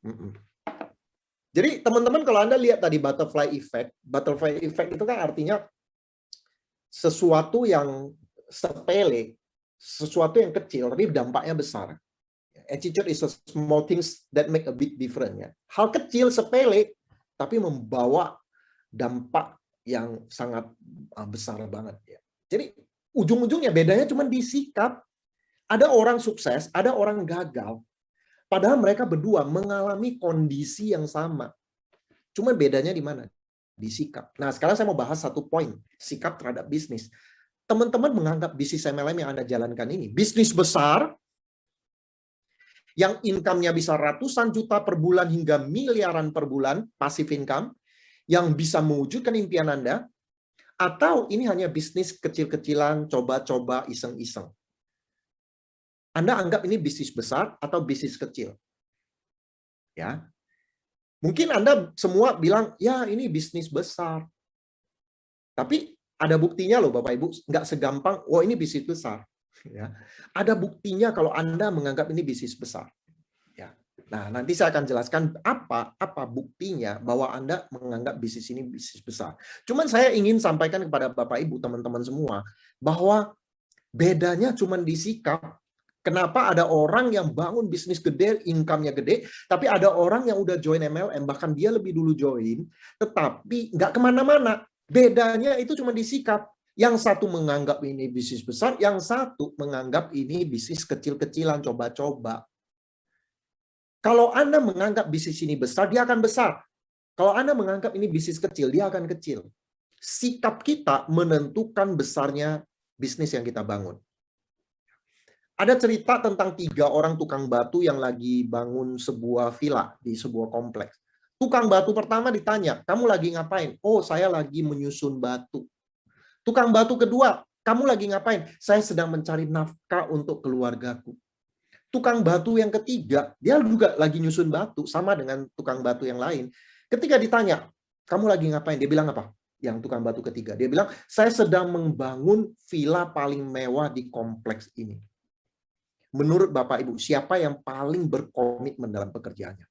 Mm-mm. Jadi teman-teman kalau Anda lihat tadi butterfly effect itu kan artinya sesuatu yang sepele, sesuatu yang kecil tapi dampaknya besar. Attitude is a small things that make a big difference. Ya. Hal kecil sepele tapi membawa dampak yang sangat besar banget. Ya. Jadi ujung-ujungnya bedanya cuma di sikap. Ada orang sukses, ada orang gagal. Padahal mereka berdua mengalami kondisi yang sama. Cuma bedanya di mana? Di sikap. Nah, sekarang saya mau bahas satu poin. Sikap terhadap bisnis. Teman-teman menganggap bisnis MLM yang Anda jalankan ini, bisnis besar, yang income-nya bisa ratusan juta per bulan hingga miliaran per bulan, passive income, yang bisa mewujudkan impian Anda, atau ini hanya bisnis kecil-kecilan, coba-coba, iseng-iseng. Anda anggap ini bisnis besar atau bisnis kecil? Ya, mungkin Anda semua bilang, ya ini bisnis besar. Tapi ada buktinya loh Bapak Ibu, nggak segampang, oh ini bisnis besar. Ya. Ada buktinya kalau Anda menganggap ini bisnis besar. Ya. Nah, nanti saya akan jelaskan apa buktinya bahwa Anda menganggap bisnis ini bisnis besar. Cuman saya ingin sampaikan kepada Bapak Ibu, teman-teman semua, bahwa bedanya cuma di sikap. Kenapa ada orang yang bangun bisnis gede, income-nya gede, tapi ada orang yang udah join MLM, bahkan dia lebih dulu join, tetapi nggak kemana-mana. Bedanya itu cuma di sikap. Yang satu menganggap ini bisnis besar, yang satu menganggap ini bisnis kecil-kecilan, coba-coba. Kalau Anda menganggap bisnis ini besar, dia akan besar. Kalau Anda menganggap ini bisnis kecil, dia akan kecil. Sikap kita menentukan besarnya bisnis yang kita bangun. Ada cerita tentang 3 orang tukang batu yang lagi bangun sebuah villa di sebuah kompleks. Tukang batu pertama ditanya, kamu lagi ngapain? Oh, saya lagi menyusun batu. Tukang batu kedua, kamu lagi ngapain? Saya sedang mencari nafkah untuk keluargaku. Tukang batu yang ketiga, dia juga lagi nyusun batu, sama dengan tukang batu yang lain. Ketika ditanya, kamu lagi ngapain? Dia bilang apa? Yang tukang batu ketiga. Dia bilang, saya sedang membangun villa paling mewah di kompleks ini. Menurut Bapak Ibu, siapa yang paling berkomitmen dalam pekerjaannya?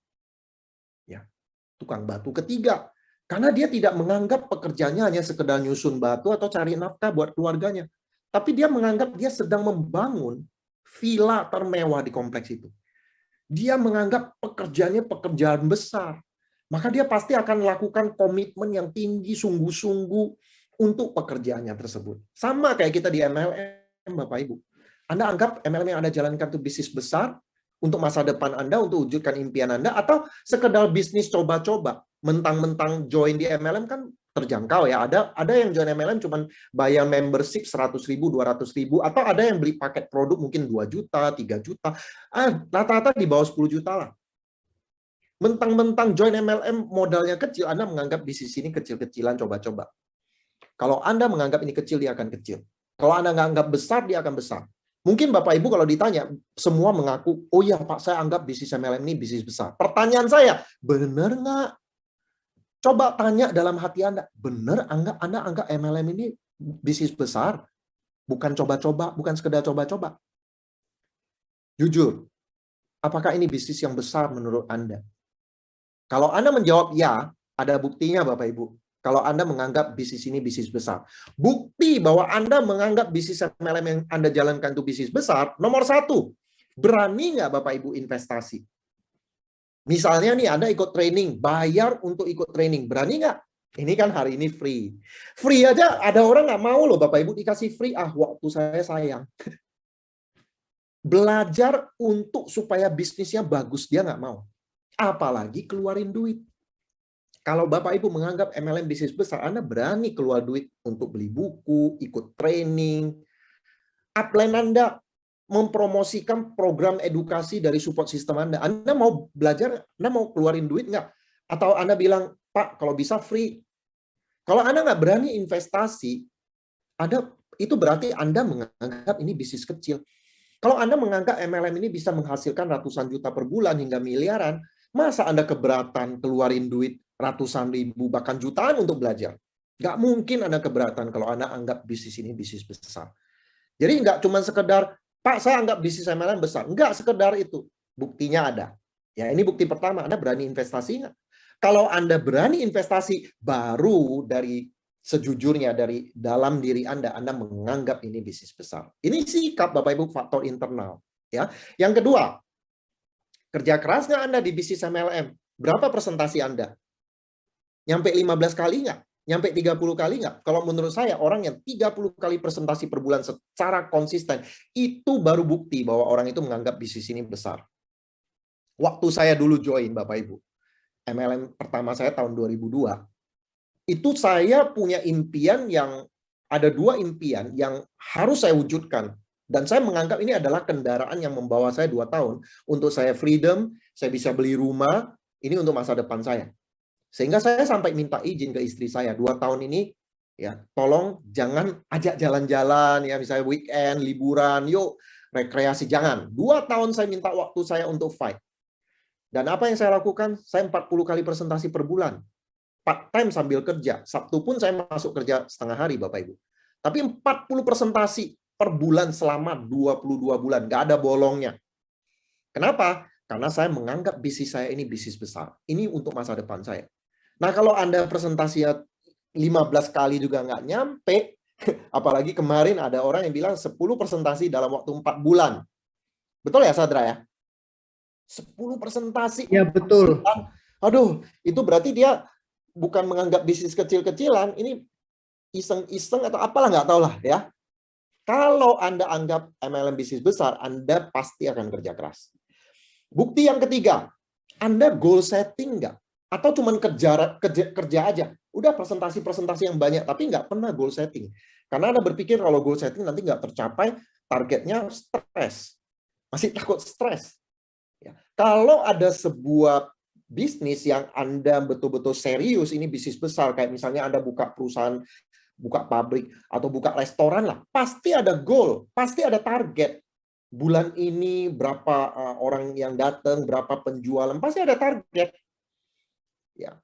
Ya, tukang batu ketiga. Karena dia tidak menganggap pekerjaannya hanya sekedar nyusun batu atau cari nafkah buat keluarganya. Tapi dia menganggap dia sedang membangun villa termewah di kompleks itu. Dia menganggap pekerjaannya pekerjaan besar. Maka dia pasti akan melakukan komitmen yang tinggi, sungguh-sungguh untuk pekerjaannya tersebut. Sama kayak kita di MLM, Bapak Ibu. Anda anggap MLM yang Anda jalankan itu bisnis besar untuk masa depan Anda, untuk wujudkan impian Anda, atau sekedar bisnis coba-coba. Mentang-mentang join di MLM kan terjangkau ya. Ada yang join MLM cuma bayar membership 100.000, 200.000, atau ada yang beli paket produk mungkin 2 juta, 3 juta. Rata-rata di bawah 10 juta lah. Mentang-mentang join MLM modalnya kecil, Anda menganggap bisnis ini kecil-kecilan, coba-coba. Kalau Anda menganggap ini kecil, dia akan kecil. Kalau Anda nggak anggap besar, dia akan besar. Mungkin Bapak Ibu kalau ditanya, semua mengaku, oh iya Pak, saya anggap bisnis MLM ini bisnis besar. Pertanyaan saya, benar nggak? Coba tanya dalam hati Anda, benar Anda anggap MLM ini bisnis besar? Bukan coba-coba, bukan sekedar coba-coba. Jujur, apakah ini bisnis yang besar menurut Anda? Kalau Anda menjawab ya, ada buktinya Bapak Ibu. Kalau Anda menganggap bisnis ini bisnis besar. Bukti bahwa Anda menganggap bisnis MLM yang Anda jalankan itu bisnis besar, nomor 1, berani nggak Bapak Ibu investasi? Misalnya nih Anda ikut training, bayar untuk ikut training, berani nggak? Ini kan hari ini free. Free aja ada orang nggak mau loh Bapak Ibu dikasih free, waktu saya sayang. Belajar untuk supaya bisnisnya bagus, dia nggak mau. Apalagi keluarin duit. Kalau Bapak Ibu menganggap MLM bisnis besar, Anda berani keluar duit untuk beli buku, ikut training. Upline Anda mempromosikan program edukasi dari support system Anda. Anda mau belajar, Anda mau keluarin duit nggak? Atau Anda bilang, Pak, kalau bisa free. Kalau Anda nggak berani investasi, itu berarti Anda menganggap ini bisnis kecil. Kalau Anda menganggap MLM ini bisa menghasilkan ratusan juta per bulan hingga miliaran, masa Anda keberatan keluarin duit ratusan ribu, bahkan jutaan untuk belajar? Nggak mungkin Anda keberatan kalau Anda anggap bisnis ini bisnis besar. Jadi nggak cuma sekedar, Pak, saya anggap bisnis MLM besar. Nggak sekedar itu. Buktinya ada. Ya, ini bukti pertama, Anda berani investasi nggak? Kalau Anda berani investasi, baru dari sejujurnya dari dalam diri Anda menganggap ini bisnis besar. Ini sikap Bapak Ibu, faktor internal. Ya, yang kedua, kerja keras nggak Anda di bisnis MLM? Berapa presentasi Anda? Nyampe 15 kali nggak? Nyampe 30 kali nggak? Kalau menurut saya, orang yang 30 kali presentasi per bulan secara konsisten, itu baru bukti bahwa orang itu menganggap bisnis ini besar. Waktu saya dulu join, Bapak Ibu, MLM pertama saya tahun 2002, itu saya punya impian yang, ada 2 impian yang harus saya wujudkan. Dan saya menganggap ini adalah kendaraan yang membawa saya 2 tahun. Untuk saya freedom, saya bisa beli rumah, ini untuk masa depan saya. Sehingga saya sampai minta izin ke istri saya, 2 tahun ini, ya tolong jangan ajak jalan-jalan, ya misalnya weekend, liburan, yuk rekreasi, jangan. 2 tahun saya minta waktu saya untuk fight. Dan apa yang saya lakukan? Saya 40 kali presentasi per bulan. Part time sambil kerja. Sabtu pun saya masuk kerja setengah hari, Bapak Ibu. Tapi 40 presentasi per bulan selama 22 bulan. Nggak ada bolongnya. Kenapa? Karena saya menganggap bisnis saya ini bisnis besar. Ini untuk masa depan saya. Nah, kalau Anda presentasinya 15 kali juga nggak nyampe, apalagi kemarin ada orang yang bilang 10 presentasi dalam waktu 4 bulan. Betul ya, Sadra ya? 10 presentasi. Ya, betul. Aduh, itu berarti dia bukan menganggap bisnis kecil-kecilan, ini iseng-iseng atau apalah, nggak tahu lah ya. Kalau Anda anggap MLM bisnis besar, Anda pasti akan kerja keras. Bukti yang ketiga, Anda goal setting nggak? Atau cuma kerja aja? Udah presentasi-presentasi yang banyak, tapi nggak pernah goal setting. Karena Anda berpikir kalau goal setting nanti nggak tercapai, targetnya stres. Masih takut stres. Ya. Kalau ada sebuah bisnis yang Anda betul-betul serius, ini bisnis besar, kayak misalnya Anda buka perusahaan, buka pabrik, atau buka restoran lah, pasti ada goal, pasti ada target. Bulan ini berapa orang yang datang, berapa penjualan, pasti ada target. Ya.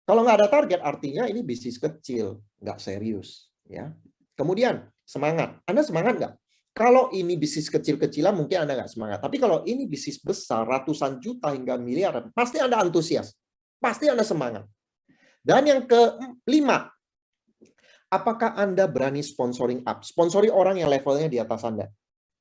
Kalau nggak ada target, artinya ini bisnis kecil, nggak serius. Ya. Kemudian, semangat. Anda semangat nggak? Kalau ini bisnis kecil-kecilan mungkin Anda nggak semangat. Tapi kalau ini bisnis besar, ratusan juta hingga miliaran, pasti Anda antusias. Pasti Anda semangat. Dan yang kelima, apakah Anda berani sponsoring up? Sponsori orang yang levelnya di atas Anda.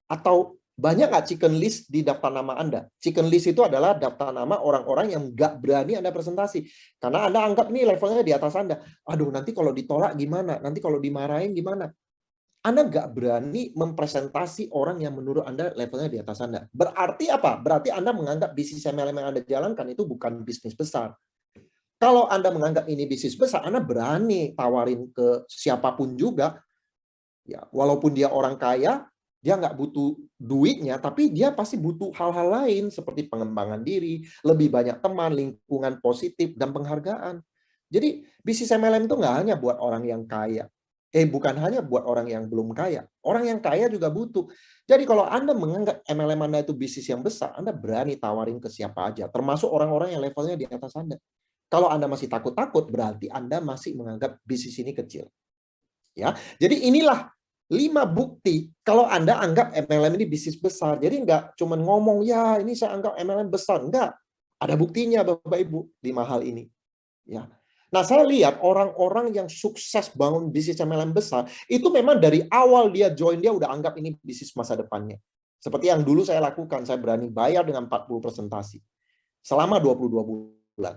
Atau banyak nggak chicken list di daftar nama Anda? Chicken list itu adalah daftar nama orang-orang yang nggak berani Anda presentasi. Karena Anda anggap ini levelnya di atas Anda. Aduh, nanti kalau ditolak gimana? Nanti kalau dimarahin gimana? Anda nggak berani mempresentasi orang yang menurut Anda levelnya di atas Anda. Berarti apa? Berarti Anda menganggap bisnis MLM yang Anda jalankan itu bukan bisnis besar. Kalau Anda menganggap ini bisnis besar, Anda berani tawarin ke siapapun juga. Ya, walaupun dia orang kaya, dia nggak butuh duitnya, tapi dia pasti butuh hal-hal lain seperti pengembangan diri, lebih banyak teman, lingkungan positif, dan penghargaan. Jadi bisnis MLM itu nggak hanya buat orang yang kaya. Bukan hanya buat orang yang belum kaya. Orang yang kaya juga butuh. Jadi kalau Anda menganggap MLM Anda itu bisnis yang besar, Anda berani tawarin ke siapa aja, termasuk orang-orang yang levelnya di atas Anda. Kalau Anda masih takut-takut, berarti Anda masih menganggap bisnis ini kecil. Ya, jadi inilah 5 bukti kalau Anda anggap MLM ini bisnis besar. Jadi nggak cuma ngomong, ya ini saya anggap MLM besar. Enggak. Ada buktinya Bapak Ibu, 5 hal ini. Ya. Nah, saya lihat orang-orang yang sukses bangun bisnis MLM besar, itu memang dari awal dia join, dia udah anggap ini bisnis masa depannya. Seperti yang dulu saya lakukan, saya berani bayar dengan 40 presentasi selama 22 bulan.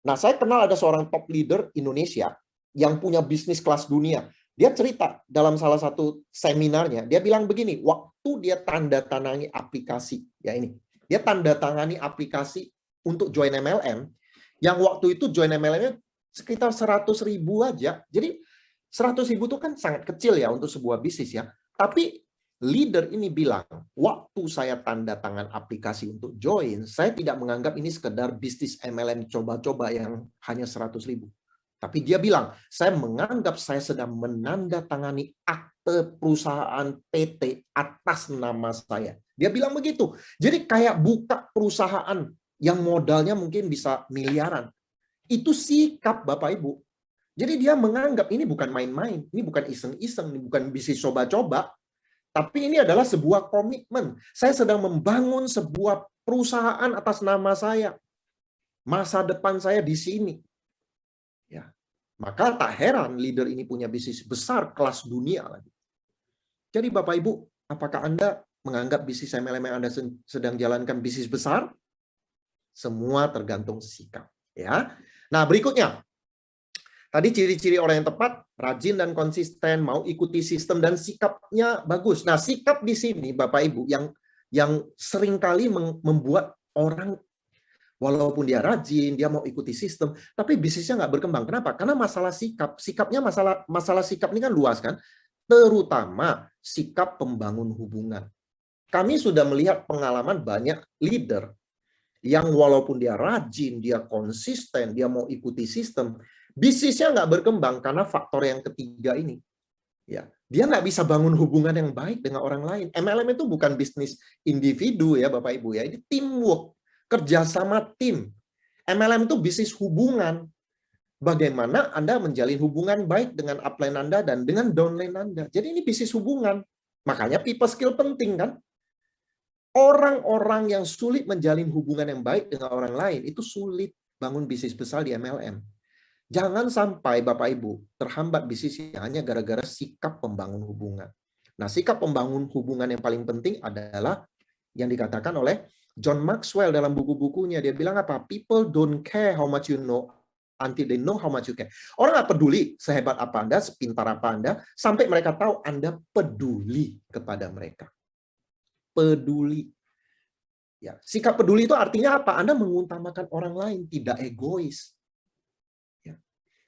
Nah, saya kenal ada seorang top leader Indonesia yang punya bisnis kelas dunia. Dia cerita dalam salah satu seminarnya, dia bilang begini, waktu dia tanda tangani aplikasi, ya ini, dia tanda tangani aplikasi untuk join MLM, yang waktu itu join MLM-nya sekitar 100.000 aja. Jadi 100.000 itu kan sangat kecil ya untuk sebuah bisnis ya. Tapi leader ini bilang, waktu saya tanda tangan aplikasi untuk join, saya tidak menganggap ini sekedar bisnis MLM coba-coba yang hanya 100.000. Tapi dia bilang, saya menganggap saya sedang menandatangani akte perusahaan PT atas nama saya. Dia bilang begitu. Jadi kayak buka perusahaan yang modalnya mungkin bisa miliaran. Itu sikap Bapak Ibu. Jadi dia menganggap ini bukan main-main, ini bukan iseng-iseng, ini bukan bisnis coba-coba. Tapi ini adalah sebuah komitmen. Saya sedang membangun sebuah perusahaan atas nama saya. Masa depan saya di sini. Ya. Maka tak heran leader ini punya bisnis besar kelas dunia lagi. Jadi Bapak Ibu, apakah Anda menganggap bisnis MLM yang Anda sedang jalankan bisnis besar? Semua tergantung sikap, ya. Nah, berikutnya. Tadi ciri-ciri orang yang tepat, rajin dan konsisten, mau ikuti sistem dan sikapnya bagus. Nah, sikap di sini Bapak Ibu yang seringkali membuat orang walaupun dia rajin, dia mau ikuti sistem, tapi bisnisnya nggak berkembang. Kenapa? Karena masalah sikap. Sikapnya masalah sikap ini kan luas kan, terutama sikap pembangun hubungan. Kami sudah melihat pengalaman banyak leader yang walaupun dia rajin, dia konsisten, dia mau ikuti sistem, bisnisnya nggak berkembang karena faktor yang ketiga ini. Ya, dia nggak bisa bangun hubungan yang baik dengan orang lain. MLM itu bukan bisnis individu ya Bapak Ibu ya, ini teamwork, kerjasama tim. MLM itu bisnis hubungan. Bagaimana Anda menjalin hubungan baik dengan upline Anda dan dengan downline Anda. Jadi ini bisnis hubungan. Makanya people skill penting kan. Orang-orang yang sulit menjalin hubungan yang baik dengan orang lain, itu sulit bangun bisnis besar di MLM. Jangan sampai Bapak Ibu terhambat bisnisnya hanya gara-gara sikap pembangun hubungan. Nah, sikap pembangun hubungan yang paling penting adalah yang dikatakan oleh John Maxwell dalam buku-bukunya. Dia bilang apa? People don't care how much you know until they know how much you care. Orang nggak peduli sehebat apa Anda, sepintar apa Anda, sampai mereka tahu Anda peduli kepada mereka. Peduli. Ya, sikap peduli itu artinya apa? Anda mengutamakan orang lain, tidak egois. Ya.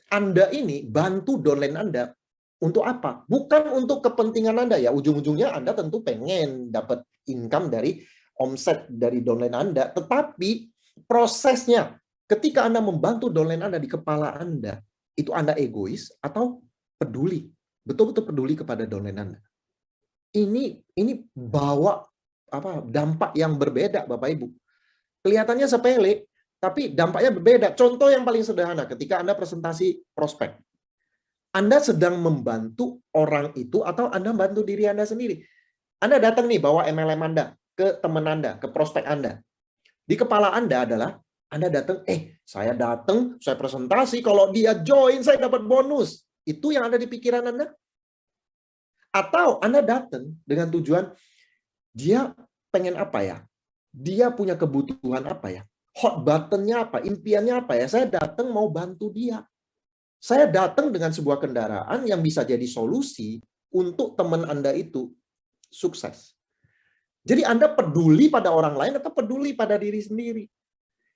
Anda ini bantu downline Anda untuk apa? Bukan untuk kepentingan Anda ya. Ujung-ujungnya Anda tentu pengen dapat income dari omset dari downline Anda, tetapi prosesnya ketika Anda membantu downline Anda di kepala Anda, itu Anda egois atau peduli? Betul-betul peduli kepada downline Anda. Ini bawa dampak yang berbeda Bapak Ibu. Kelihatannya sepele, tapi dampaknya berbeda. Contoh yang paling sederhana ketika Anda presentasi prospek. Anda sedang membantu orang itu atau Anda bantu diri Anda sendiri. Anda datang nih bawa MLM Anda ke teman Anda, ke prospek Anda. Di kepala Anda adalah Anda datang, saya datang, saya presentasi, kalau dia join saya dapat bonus. Itu yang ada di pikiran Anda? Atau Anda datang dengan tujuan dia pengen apa ya? Dia punya kebutuhan apa ya? Hot button-nya apa? Impiannya apa ya? Saya datang mau bantu dia. Saya datang dengan sebuah kendaraan yang bisa jadi solusi untuk teman Anda itu sukses. Jadi Anda peduli pada orang lain atau peduli pada diri sendiri?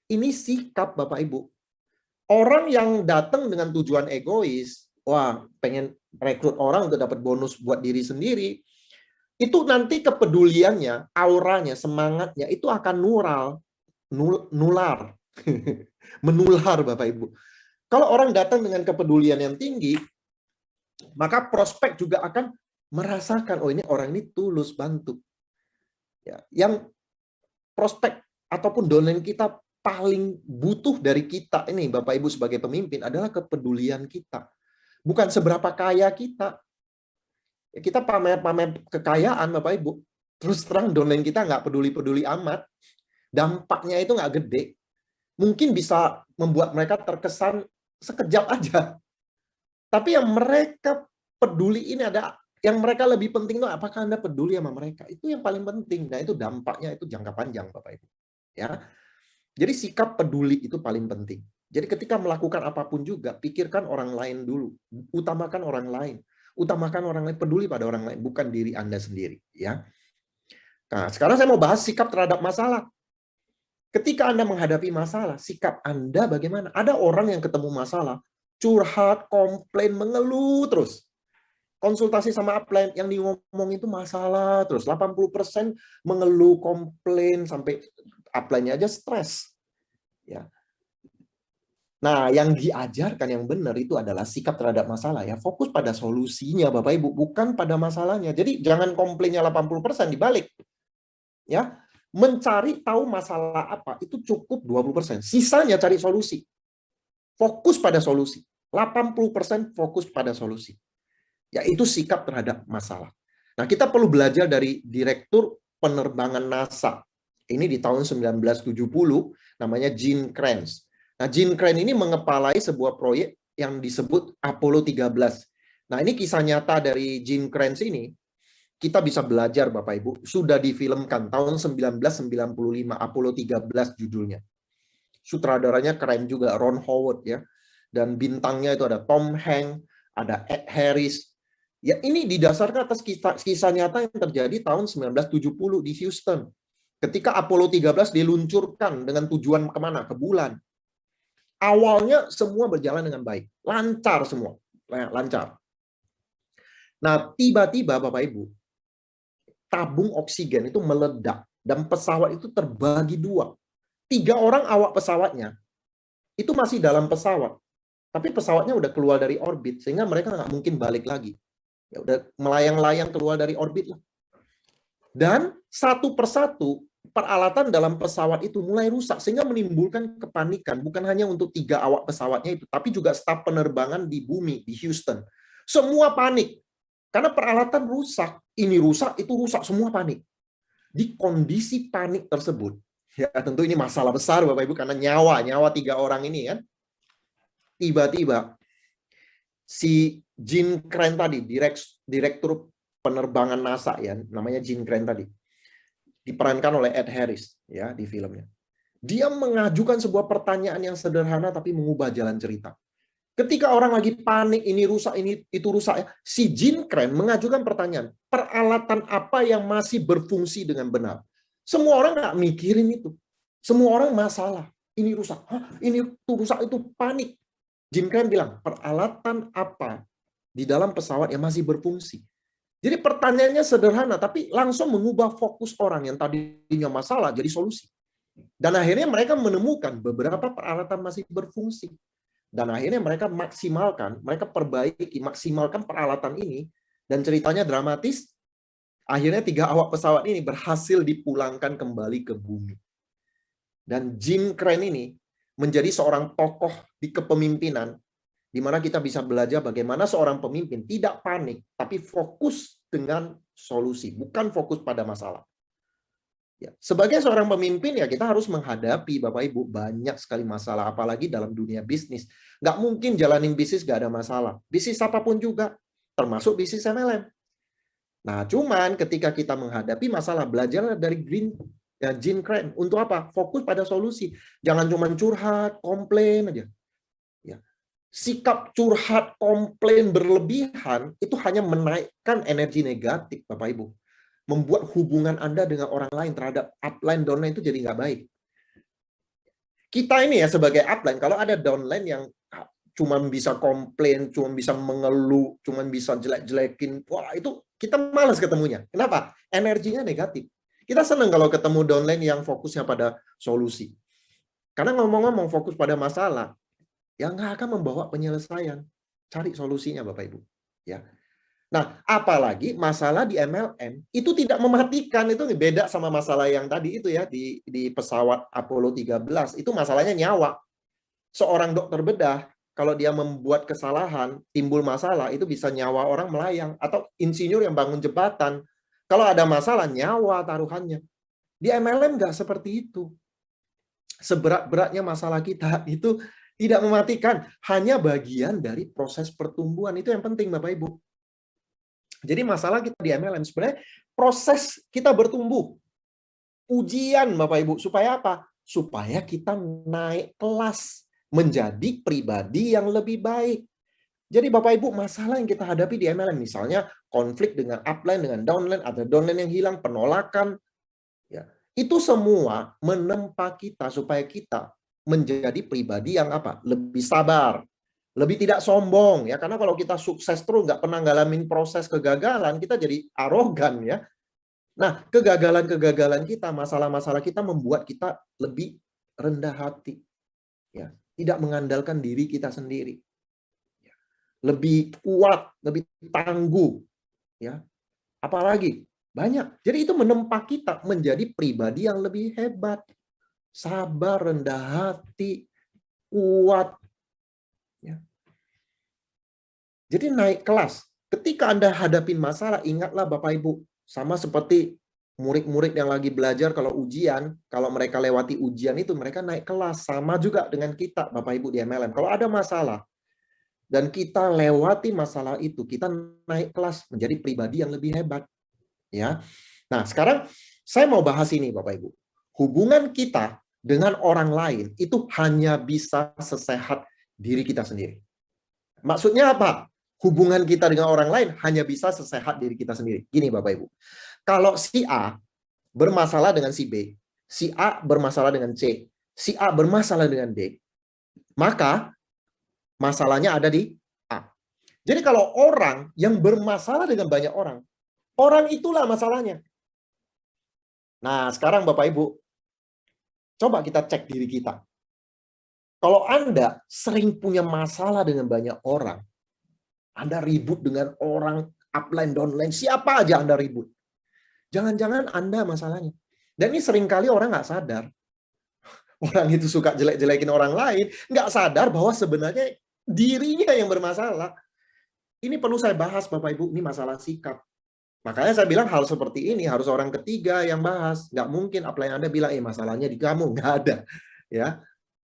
Ini sikap Bapak Ibu. Orang yang datang dengan tujuan egois, pengen rekrut orang untuk dapat bonus buat diri sendiri, itu nanti kepeduliannya, auranya, semangatnya itu akan nular. Menular Bapak Ibu. Kalau orang datang dengan kepedulian yang tinggi, maka prospek juga akan merasakan, ini orang ini tulus bantu. Ya, yang prospek ataupun downline kita paling butuh dari kita ini Bapak Ibu sebagai pemimpin adalah kepedulian kita. Bukan seberapa kaya kita. Kita pamer-pamer kekayaan Bapak Ibu, terus terang downline kita nggak peduli-peduli amat, dampaknya itu nggak gede, mungkin bisa membuat mereka terkesan sekejap aja. Tapi yang mereka peduli ini yang mereka lebih penting itu apakah Anda peduli sama mereka, itu yang paling penting. Nah itu dampaknya itu jangka panjang Bapak Ibu. Ya, jadi sikap peduli itu paling penting. Jadi ketika melakukan apapun juga, pikirkan orang lain dulu, utamakan orang lain. Utamakan orang lain, peduli pada orang lain, bukan diri Anda sendiri. Ya. Nah, sekarang saya mau bahas sikap terhadap masalah. Ketika Anda menghadapi masalah, sikap Anda bagaimana? Ada orang yang ketemu masalah, curhat, komplain, mengeluh terus. Konsultasi sama upline, yang ngomong itu masalah terus. 80% mengeluh, komplain, sampai upline-nya aja stres. Ya. Nah, yang diajarkan yang benar itu adalah sikap terhadap masalah ya. Fokus pada solusinya Bapak Ibu, bukan pada masalahnya. Jadi jangan komplainnya 80%, dibalik. Ya. Mencari tahu masalah apa itu cukup 20%. Sisanya cari solusi. Fokus pada solusi. 80% fokus pada solusi. Yaitu sikap terhadap masalah. Nah, kita perlu belajar dari Direktur Penerbangan NASA. Ini di tahun 1970, namanya Gene Kranz. Nah, Gene Kranz ini mengepalai sebuah proyek yang disebut Apollo 13. Nah, ini kisah nyata dari Gene Kranz ini. Kita bisa belajar, Bapak Ibu. Sudah difilmkan tahun 1995, Apollo 13 judulnya. Sutradaranya keren juga, Ron Howard ya. Dan bintangnya itu ada Tom Hanks, ada Ed Harris. Ya, ini didasarkan atas kisah nyata yang terjadi tahun 1970 di Houston. Ketika Apollo 13 diluncurkan dengan tujuan kemana? Ke bulan. Awalnya semua berjalan dengan baik. Lancar semua. Lancar. Nah, tiba-tiba Bapak Ibu, tabung oksigen itu meledak. Dan pesawat itu terbagi dua. 3 orang awak pesawatnya itu masih dalam pesawat. Tapi pesawatnya udah keluar dari orbit. Sehingga mereka nggak mungkin balik lagi. Ya udah melayang-layang keluar dari orbit lah. Dan satu persatu peralatan dalam pesawat itu mulai rusak sehingga menimbulkan kepanikan bukan hanya untuk 3 awak pesawatnya itu, tapi juga staf penerbangan di bumi di Houston. Semua panik karena peralatan rusak, ini rusak, itu rusak, semua panik. Di kondisi panik tersebut, ya tentu ini masalah besar Bapak Ibu karena nyawa 3 orang ini kan. Tiba-tiba si Gene Kranz tadi, Direktur Penerbangan NASA ya, namanya Gene Kranz tadi, diperankan oleh Ed Harris ya di filmnya. Dia mengajukan sebuah pertanyaan yang sederhana tapi mengubah jalan cerita. Ketika orang lagi panik, ini rusak, ini itu rusak ya, si Gene Kranz mengajukan pertanyaan, peralatan apa yang masih berfungsi dengan benar? Semua orang nggak mikirin itu. Semua orang masalah. Ini rusak, ini itu rusak, itu panik. Gene Kranz bilang, peralatan apa di dalam pesawat yang masih berfungsi? Jadi pertanyaannya sederhana, tapi langsung mengubah fokus orang yang tadinya masalah jadi solusi. Dan akhirnya mereka menemukan beberapa peralatan masih berfungsi. Dan akhirnya mereka maksimalkan, mereka perbaiki, maksimalkan peralatan ini. Dan ceritanya dramatis, akhirnya 3 awak pesawat ini berhasil dipulangkan kembali ke bumi. Dan Gene Kranz ini menjadi seorang tokoh di kepemimpinan di mana kita bisa belajar bagaimana seorang pemimpin tidak panik, tapi fokus dengan solusi, bukan fokus pada masalah. Ya, sebagai seorang pemimpin ya kita harus menghadapi Bapak Ibu banyak sekali masalah, apalagi dalam dunia bisnis. Nggak mungkin jalanin bisnis nggak ada masalah. Bisnis apapun juga, termasuk bisnis MLM. Nah, cuman ketika kita menghadapi masalah, belajar dari Gene Kranz. Untuk apa? Fokus pada solusi. Jangan cuma curhat, komplain aja. Sikap curhat, komplain berlebihan itu hanya menaikkan energi negatif, Bapak Ibu. Membuat hubungan Anda dengan orang lain terhadap upline, downline itu jadi nggak baik. Kita ini ya sebagai upline, kalau ada downline yang cuma bisa komplain, cuma bisa mengeluh, cuma bisa jelek-jelekin, wah itu kita malas ketemunya. Kenapa? Energinya negatif. Kita senang kalau ketemu downline yang fokusnya pada solusi. Karena ngomong-ngomong fokus pada masalah, yang nggak akan membawa penyelesaian. Cari solusinya Bapak Ibu. Ya. Nah, apalagi masalah di MLM itu tidak mematikan, itu beda sama masalah yang tadi itu ya di pesawat Apollo 13, itu masalahnya nyawa. Seorang dokter bedah kalau dia membuat kesalahan, timbul masalah, itu bisa nyawa orang melayang, atau insinyur yang bangun jembatan. Kalau ada masalah, nyawa taruhannya. Di MLM nggak seperti itu. Seberat-beratnya masalah kita itu tidak mematikan, hanya bagian dari proses pertumbuhan. Itu yang penting Bapak Ibu. Jadi masalah kita di MLM sebenarnya proses kita bertumbuh. Ujian Bapak Ibu, supaya apa? Supaya kita naik kelas menjadi pribadi yang lebih baik. Jadi Bapak Ibu, masalah yang kita hadapi di MLM misalnya konflik dengan upline, dengan downline, atau downline yang hilang, penolakan, ya. Itu semua menempa kita supaya kita menjadi pribadi yang apa? Lebih sabar, lebih tidak sombong ya. Karena kalau kita sukses terus nggak pernah ngalamin proses kegagalan, kita jadi arogan ya. Nah, kegagalan-kegagalan kita, masalah-masalah kita membuat kita lebih rendah hati ya, tidak mengandalkan diri kita sendiri. Lebih kuat, lebih tangguh ya. Apalagi banyak. Jadi itu menempa kita menjadi pribadi yang lebih hebat. Sabar, rendah hati, kuat. Ya. Jadi naik kelas. Ketika Anda hadapin masalah, ingatlah Bapak Ibu, sama seperti murid-murid yang lagi belajar kalau ujian, kalau mereka lewati ujian itu, mereka naik kelas. Sama juga dengan kita, Bapak Ibu di MLM. Kalau ada masalah, dan kita lewati masalah itu, kita naik kelas menjadi pribadi yang lebih hebat. Ya. Nah, sekarang saya mau bahas ini, Bapak Ibu. Hubungan kita dengan orang lain itu hanya bisa sesehat diri kita sendiri. Maksudnya apa? Hubungan kita dengan orang lain hanya bisa sesehat diri kita sendiri. Gini Bapak Ibu, kalau si A bermasalah dengan si B, si A bermasalah dengan C, si A bermasalah dengan D, maka masalahnya ada di A. Jadi kalau orang yang bermasalah dengan banyak orang, orang itulah masalahnya. Nah, sekarang Bapak Ibu, coba kita cek diri kita. Kalau Anda sering punya masalah dengan banyak orang, Anda ribut dengan orang upline, downline, siapa aja Anda ribut. Jangan-jangan Anda masalahnya. Dan ini seringkali orang nggak sadar. Orang itu suka jelek-jelekin orang lain, nggak sadar bahwa sebenarnya dirinya yang bermasalah. Ini perlu saya bahas, Bapak Ibu, ini masalah sikap. Makanya saya bilang hal seperti ini harus orang ketiga yang bahas. Nggak mungkin upline Anda bilang, masalahnya di kamu. Nggak ada. Ya.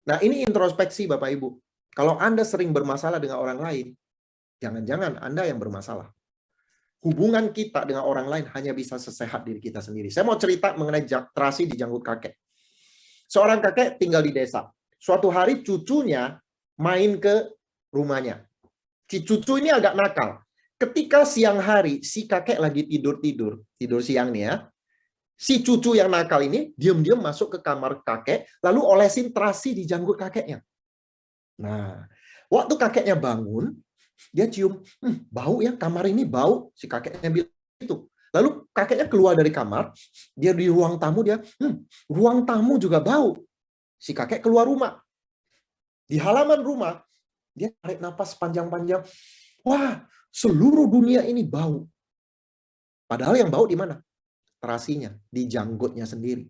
Nah, ini introspeksi, Bapak Ibu. Kalau Anda sering bermasalah dengan orang lain, jangan-jangan Anda yang bermasalah. Hubungan kita dengan orang lain hanya bisa sesehat diri kita sendiri. Saya mau cerita mengenai terasi di janggut kakek. Seorang kakek tinggal di desa. Suatu hari cucunya main ke rumahnya. Si cucu ini agak nakal. Ketika siang hari, si kakek lagi tidur siang nih ya. Si cucu yang nakal ini diam-diam masuk ke kamar kakek, lalu olesin terasi di janggut kakeknya. Nah, waktu kakeknya bangun, dia cium, bau ya, kamar ini bau. Si kakeknya bilang itu. Lalu kakeknya keluar dari kamar, dia di ruang tamu, dia, ruang tamu juga bau. Si kakek keluar rumah. Di halaman rumah, dia tarik napas panjang-panjang. Wah, seluruh dunia ini bau. Padahal yang bau di mana? Terasinya, di janggutnya sendiri.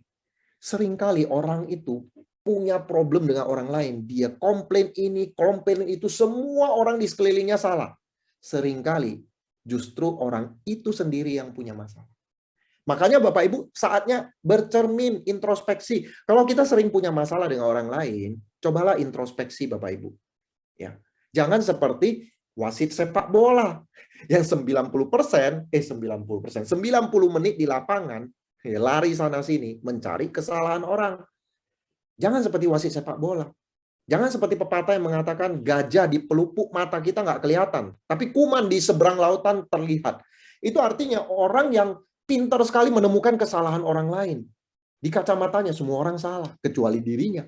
Seringkali orang itu punya problem dengan orang lain. Dia komplain ini, komplain itu. Semua orang di sekelilingnya salah. Seringkali justru orang itu sendiri yang punya masalah. Makanya Bapak Ibu saatnya bercermin, introspeksi. Kalau kita sering punya masalah dengan orang lain, cobalah introspeksi Bapak Ibu. Ya. Jangan seperti wasit sepak bola yang 90%, 90%, 90 menit di lapangan, lari sana sini mencari kesalahan orang. Jangan seperti wasit sepak bola. Jangan seperti pepatah yang mengatakan gajah di pelupuk mata kita nggak kelihatan, tapi kuman di seberang lautan terlihat. Itu artinya orang yang pintar sekali menemukan kesalahan orang lain. Di kacamatanya semua orang salah, kecuali dirinya.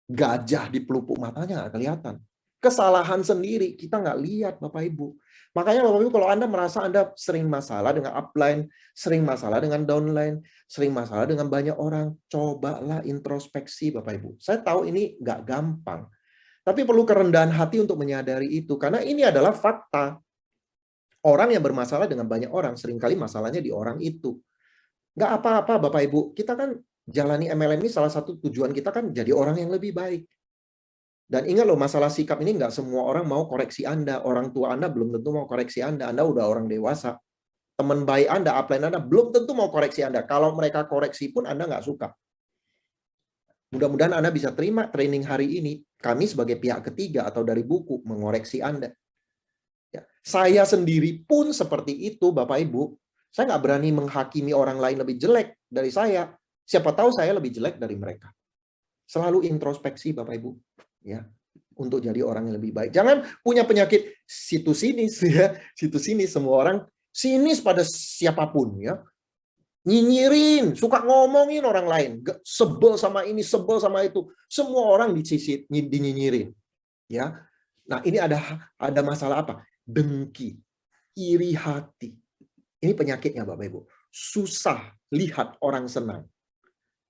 Gajah di pelupuk matanya nggak kelihatan. Kesalahan sendiri kita nggak lihat, Bapak Ibu. Makanya Bapak Ibu, kalau Anda merasa Anda sering masalah dengan upline, sering masalah dengan downline, sering masalah dengan banyak orang, cobalah introspeksi Bapak Ibu. Saya tahu ini nggak gampang, tapi perlu kerendahan hati untuk menyadari itu, karena ini adalah fakta. Orang yang bermasalah dengan banyak orang, seringkali masalahnya di orang itu. Nggak apa-apa Bapak Ibu, kita kan jalani MLM ini salah satu tujuan kita kan jadi orang yang lebih baik. Dan ingat loh, masalah sikap ini nggak semua orang mau koreksi Anda. Orang tua Anda belum tentu mau koreksi Anda. Anda udah orang dewasa. Teman baik Anda, upline Anda belum tentu mau koreksi Anda. Kalau mereka koreksi pun Anda nggak suka. Mudah-mudahan Anda bisa terima training hari ini. Kami sebagai pihak ketiga atau dari buku mengoreksi Anda. Ya. Saya sendiri pun seperti itu, Bapak Ibu. Saya nggak berani menghakimi orang lain lebih jelek dari saya. Siapa tahu saya lebih jelek dari mereka. Selalu introspeksi, Bapak Ibu. Ya, untuk jadi orang yang lebih baik. Jangan punya penyakit situ sinis ya, situ sinis. Semua orang sinis pada siapapun ya. Nyinyirin, suka ngomongin orang lain, sebel sama ini, sebel sama itu. Semua orang dinyinyirin. Ya. Nah, ini ada masalah apa? Dengki, iri hati. Ini penyakitnya Bapak Ibu. Susah lihat orang senang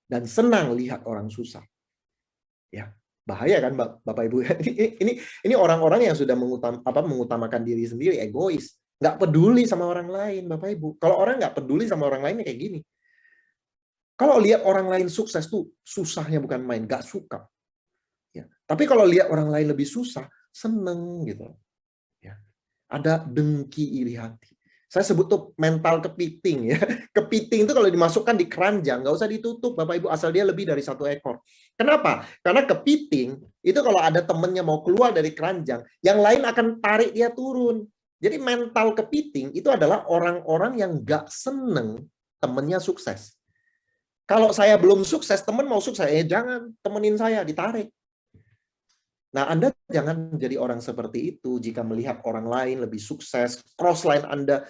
dan senang lihat orang susah. Ya. Bahaya kan Bapak Ibu. Ini orang-orang yang sudah mengutamakan diri sendiri, egois, nggak peduli sama orang lain, Bapak Ibu. Kalau orang nggak peduli sama orang lain kayak gini. Kalau lihat orang lain sukses tuh susahnya bukan main, nggak suka. Ya. Tapi kalau lihat orang lain lebih susah, seneng gitu. Ya. Ada dengki, iri hati. Saya sebut tuh mental kepiting ya. Kepiting itu kalau dimasukkan di keranjang, nggak usah ditutup Bapak Ibu, asal dia lebih dari 1 ekor. Kenapa? Karena kepiting itu kalau ada temennya mau keluar dari keranjang, yang lain akan tarik dia turun. Jadi mental kepiting itu adalah orang-orang yang nggak seneng temennya sukses. Kalau saya belum sukses, temen mau sukses, jangan temenin saya, ditarik. Nah, Anda jangan jadi orang seperti itu jika melihat orang lain lebih sukses, crossline Anda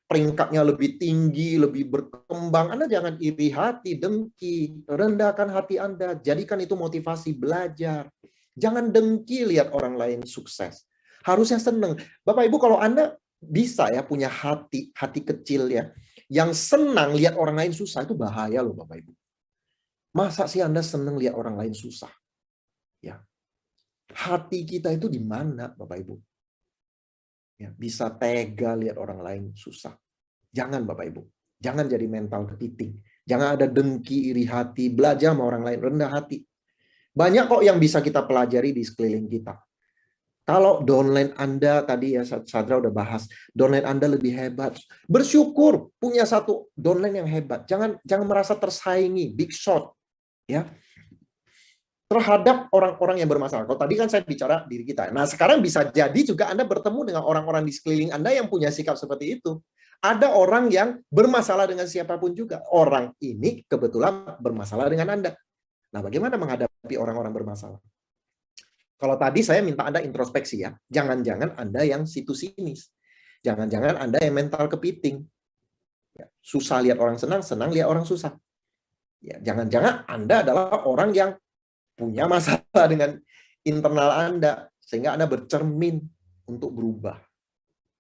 peringkatnya lebih tinggi, lebih berkembang. Anda jangan iri hati, dengki, rendahkan hati Anda, jadikan itu motivasi belajar. Jangan dengki lihat orang lain sukses. Harusnya senang. Bapak Ibu, kalau Anda bisa ya punya hati kecil ya, yang senang lihat orang lain susah, itu bahaya loh Bapak Ibu. Masa sih Anda senang lihat orang lain susah? Ya. Hati kita itu di mana, Bapak Ibu? Ya, bisa tega lihat orang lain susah. Jangan, Bapak Ibu. Jangan jadi mental kepiting. Jangan ada dengki, iri hati, belajar sama orang lain, rendah hati. Banyak kok yang bisa kita pelajari di sekeliling kita. Kalau downline Anda, tadi ya Sadra udah bahas, downline Anda lebih hebat. Bersyukur punya satu downline yang hebat. Jangan merasa tersaingi, big shot. Ya, terhadap orang-orang yang bermasalah. Kalau tadi kan saya bicara diri kita. Nah, sekarang bisa jadi juga Anda bertemu dengan orang-orang di sekeliling Anda yang punya sikap seperti itu. Ada orang yang bermasalah dengan siapapun juga. Orang ini kebetulan bermasalah dengan Anda. Nah, bagaimana menghadapi orang-orang bermasalah? Kalau tadi saya minta Anda introspeksi ya. Jangan-jangan Anda yang situ sinis. Jangan-jangan Anda yang mental kepiting. Susah lihat orang senang, senang lihat orang susah. Ya, jangan-jangan Anda adalah orang yang punya masalah dengan internal Anda, sehingga Anda bercermin untuk berubah.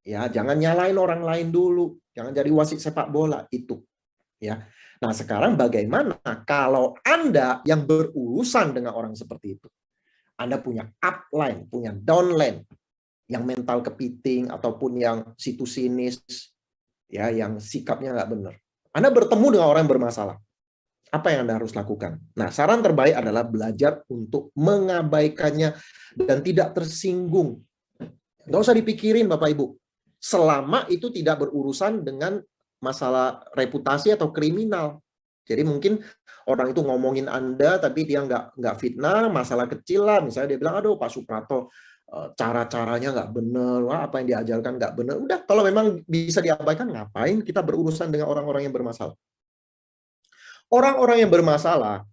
Ya, jangan nyalain orang lain dulu, jangan jadi wasit sepak bola itu. Ya. Nah, sekarang bagaimana kalau Anda yang berurusan dengan orang seperti itu? Anda punya upline, punya downline, yang mental kepiting ataupun yang situ sinis, ya, yang sikapnya nggak benar. Anda bertemu dengan orang yang bermasalah. Apa yang Anda harus lakukan? Nah, saran terbaik adalah belajar untuk mengabaikannya dan tidak tersinggung. Nggak usah dipikirin, Bapak Ibu. Selama itu tidak berurusan dengan masalah reputasi atau kriminal. Jadi mungkin orang itu ngomongin Anda, tapi dia nggak fitnah, masalah kecil lah. Misalnya dia bilang, aduh Pak Suprato, cara-caranya nggak benar, wah apa yang diajarkan nggak benar. Udah, kalau memang bisa diabaikan, ngapain kita berurusan dengan orang-orang yang bermasalah? Orang-orang yang bermasalah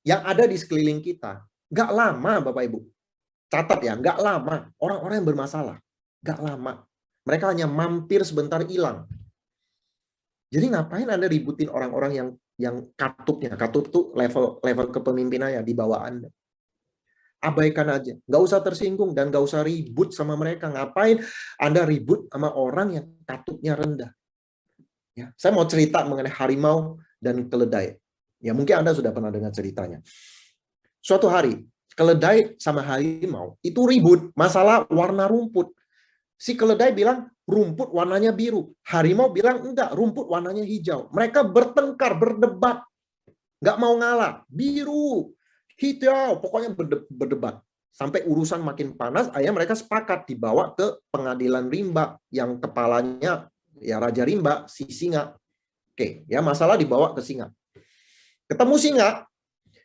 yang ada di sekeliling kita, nggak lama Bapak Ibu. Catat ya, nggak lama. Orang-orang yang bermasalah, nggak lama. Mereka hanya mampir sebentar hilang. Jadi ngapain Anda ributin orang-orang yang katupnya? Katup tuh level kepemimpinannya di bawah Anda. Abaikan aja. Nggak usah tersinggung dan nggak usah ribut sama mereka. Ngapain Anda ribut sama orang yang katupnya rendah? Ya, saya mau cerita mengenai harimau dan keledai. Ya, mungkin Anda sudah pernah dengar ceritanya. Suatu hari, keledai sama harimau itu ribut masalah warna rumput. Si keledai bilang rumput warnanya biru. Harimau bilang enggak, rumput warnanya hijau. Mereka bertengkar, berdebat. Nggak mau ngalah. Biru, hijau, pokoknya berdebat. Sampai urusan makin panas, akhirnya mereka sepakat dibawa ke pengadilan rimba yang kepalanya ya Raja Rimba, si singa. Oke, ya masalah dibawa ke singa. Ketemu singa,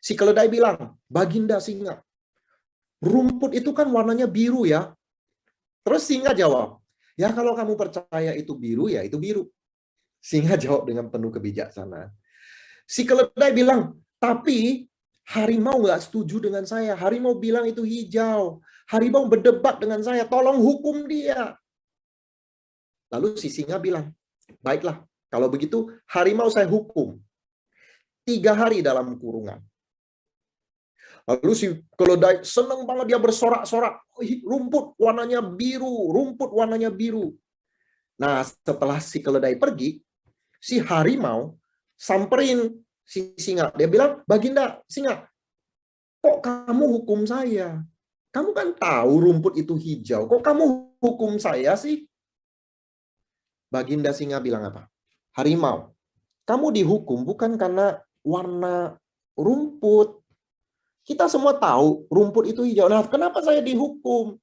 si keledai bilang, Baginda singa, rumput itu kan warnanya biru ya. Terus singa jawab, ya kalau kamu percaya itu biru, ya itu biru. Singa jawab dengan penuh kebijaksanaan. Si keledai bilang, tapi harimau nggak setuju dengan saya. Harimau bilang itu hijau. Harimau berdebat dengan saya, tolong hukum dia. Lalu si singa bilang, baiklah, kalau begitu harimau saya hukum 3 hari dalam kurungan. Lalu si keledai senang banget, dia bersorak-sorak. Rumput warnanya biru, rumput warnanya biru. Nah, setelah si keledai pergi, si harimau samperin si singa. Dia bilang, Baginda singa, kok kamu hukum saya? Kamu kan tahu rumput itu hijau. Kok kamu hukum saya sih? Baginda singa bilang apa? Harimau, kamu dihukum bukan karena warna rumput. Kita semua tahu rumput itu hijau. Nah, kenapa saya dihukum?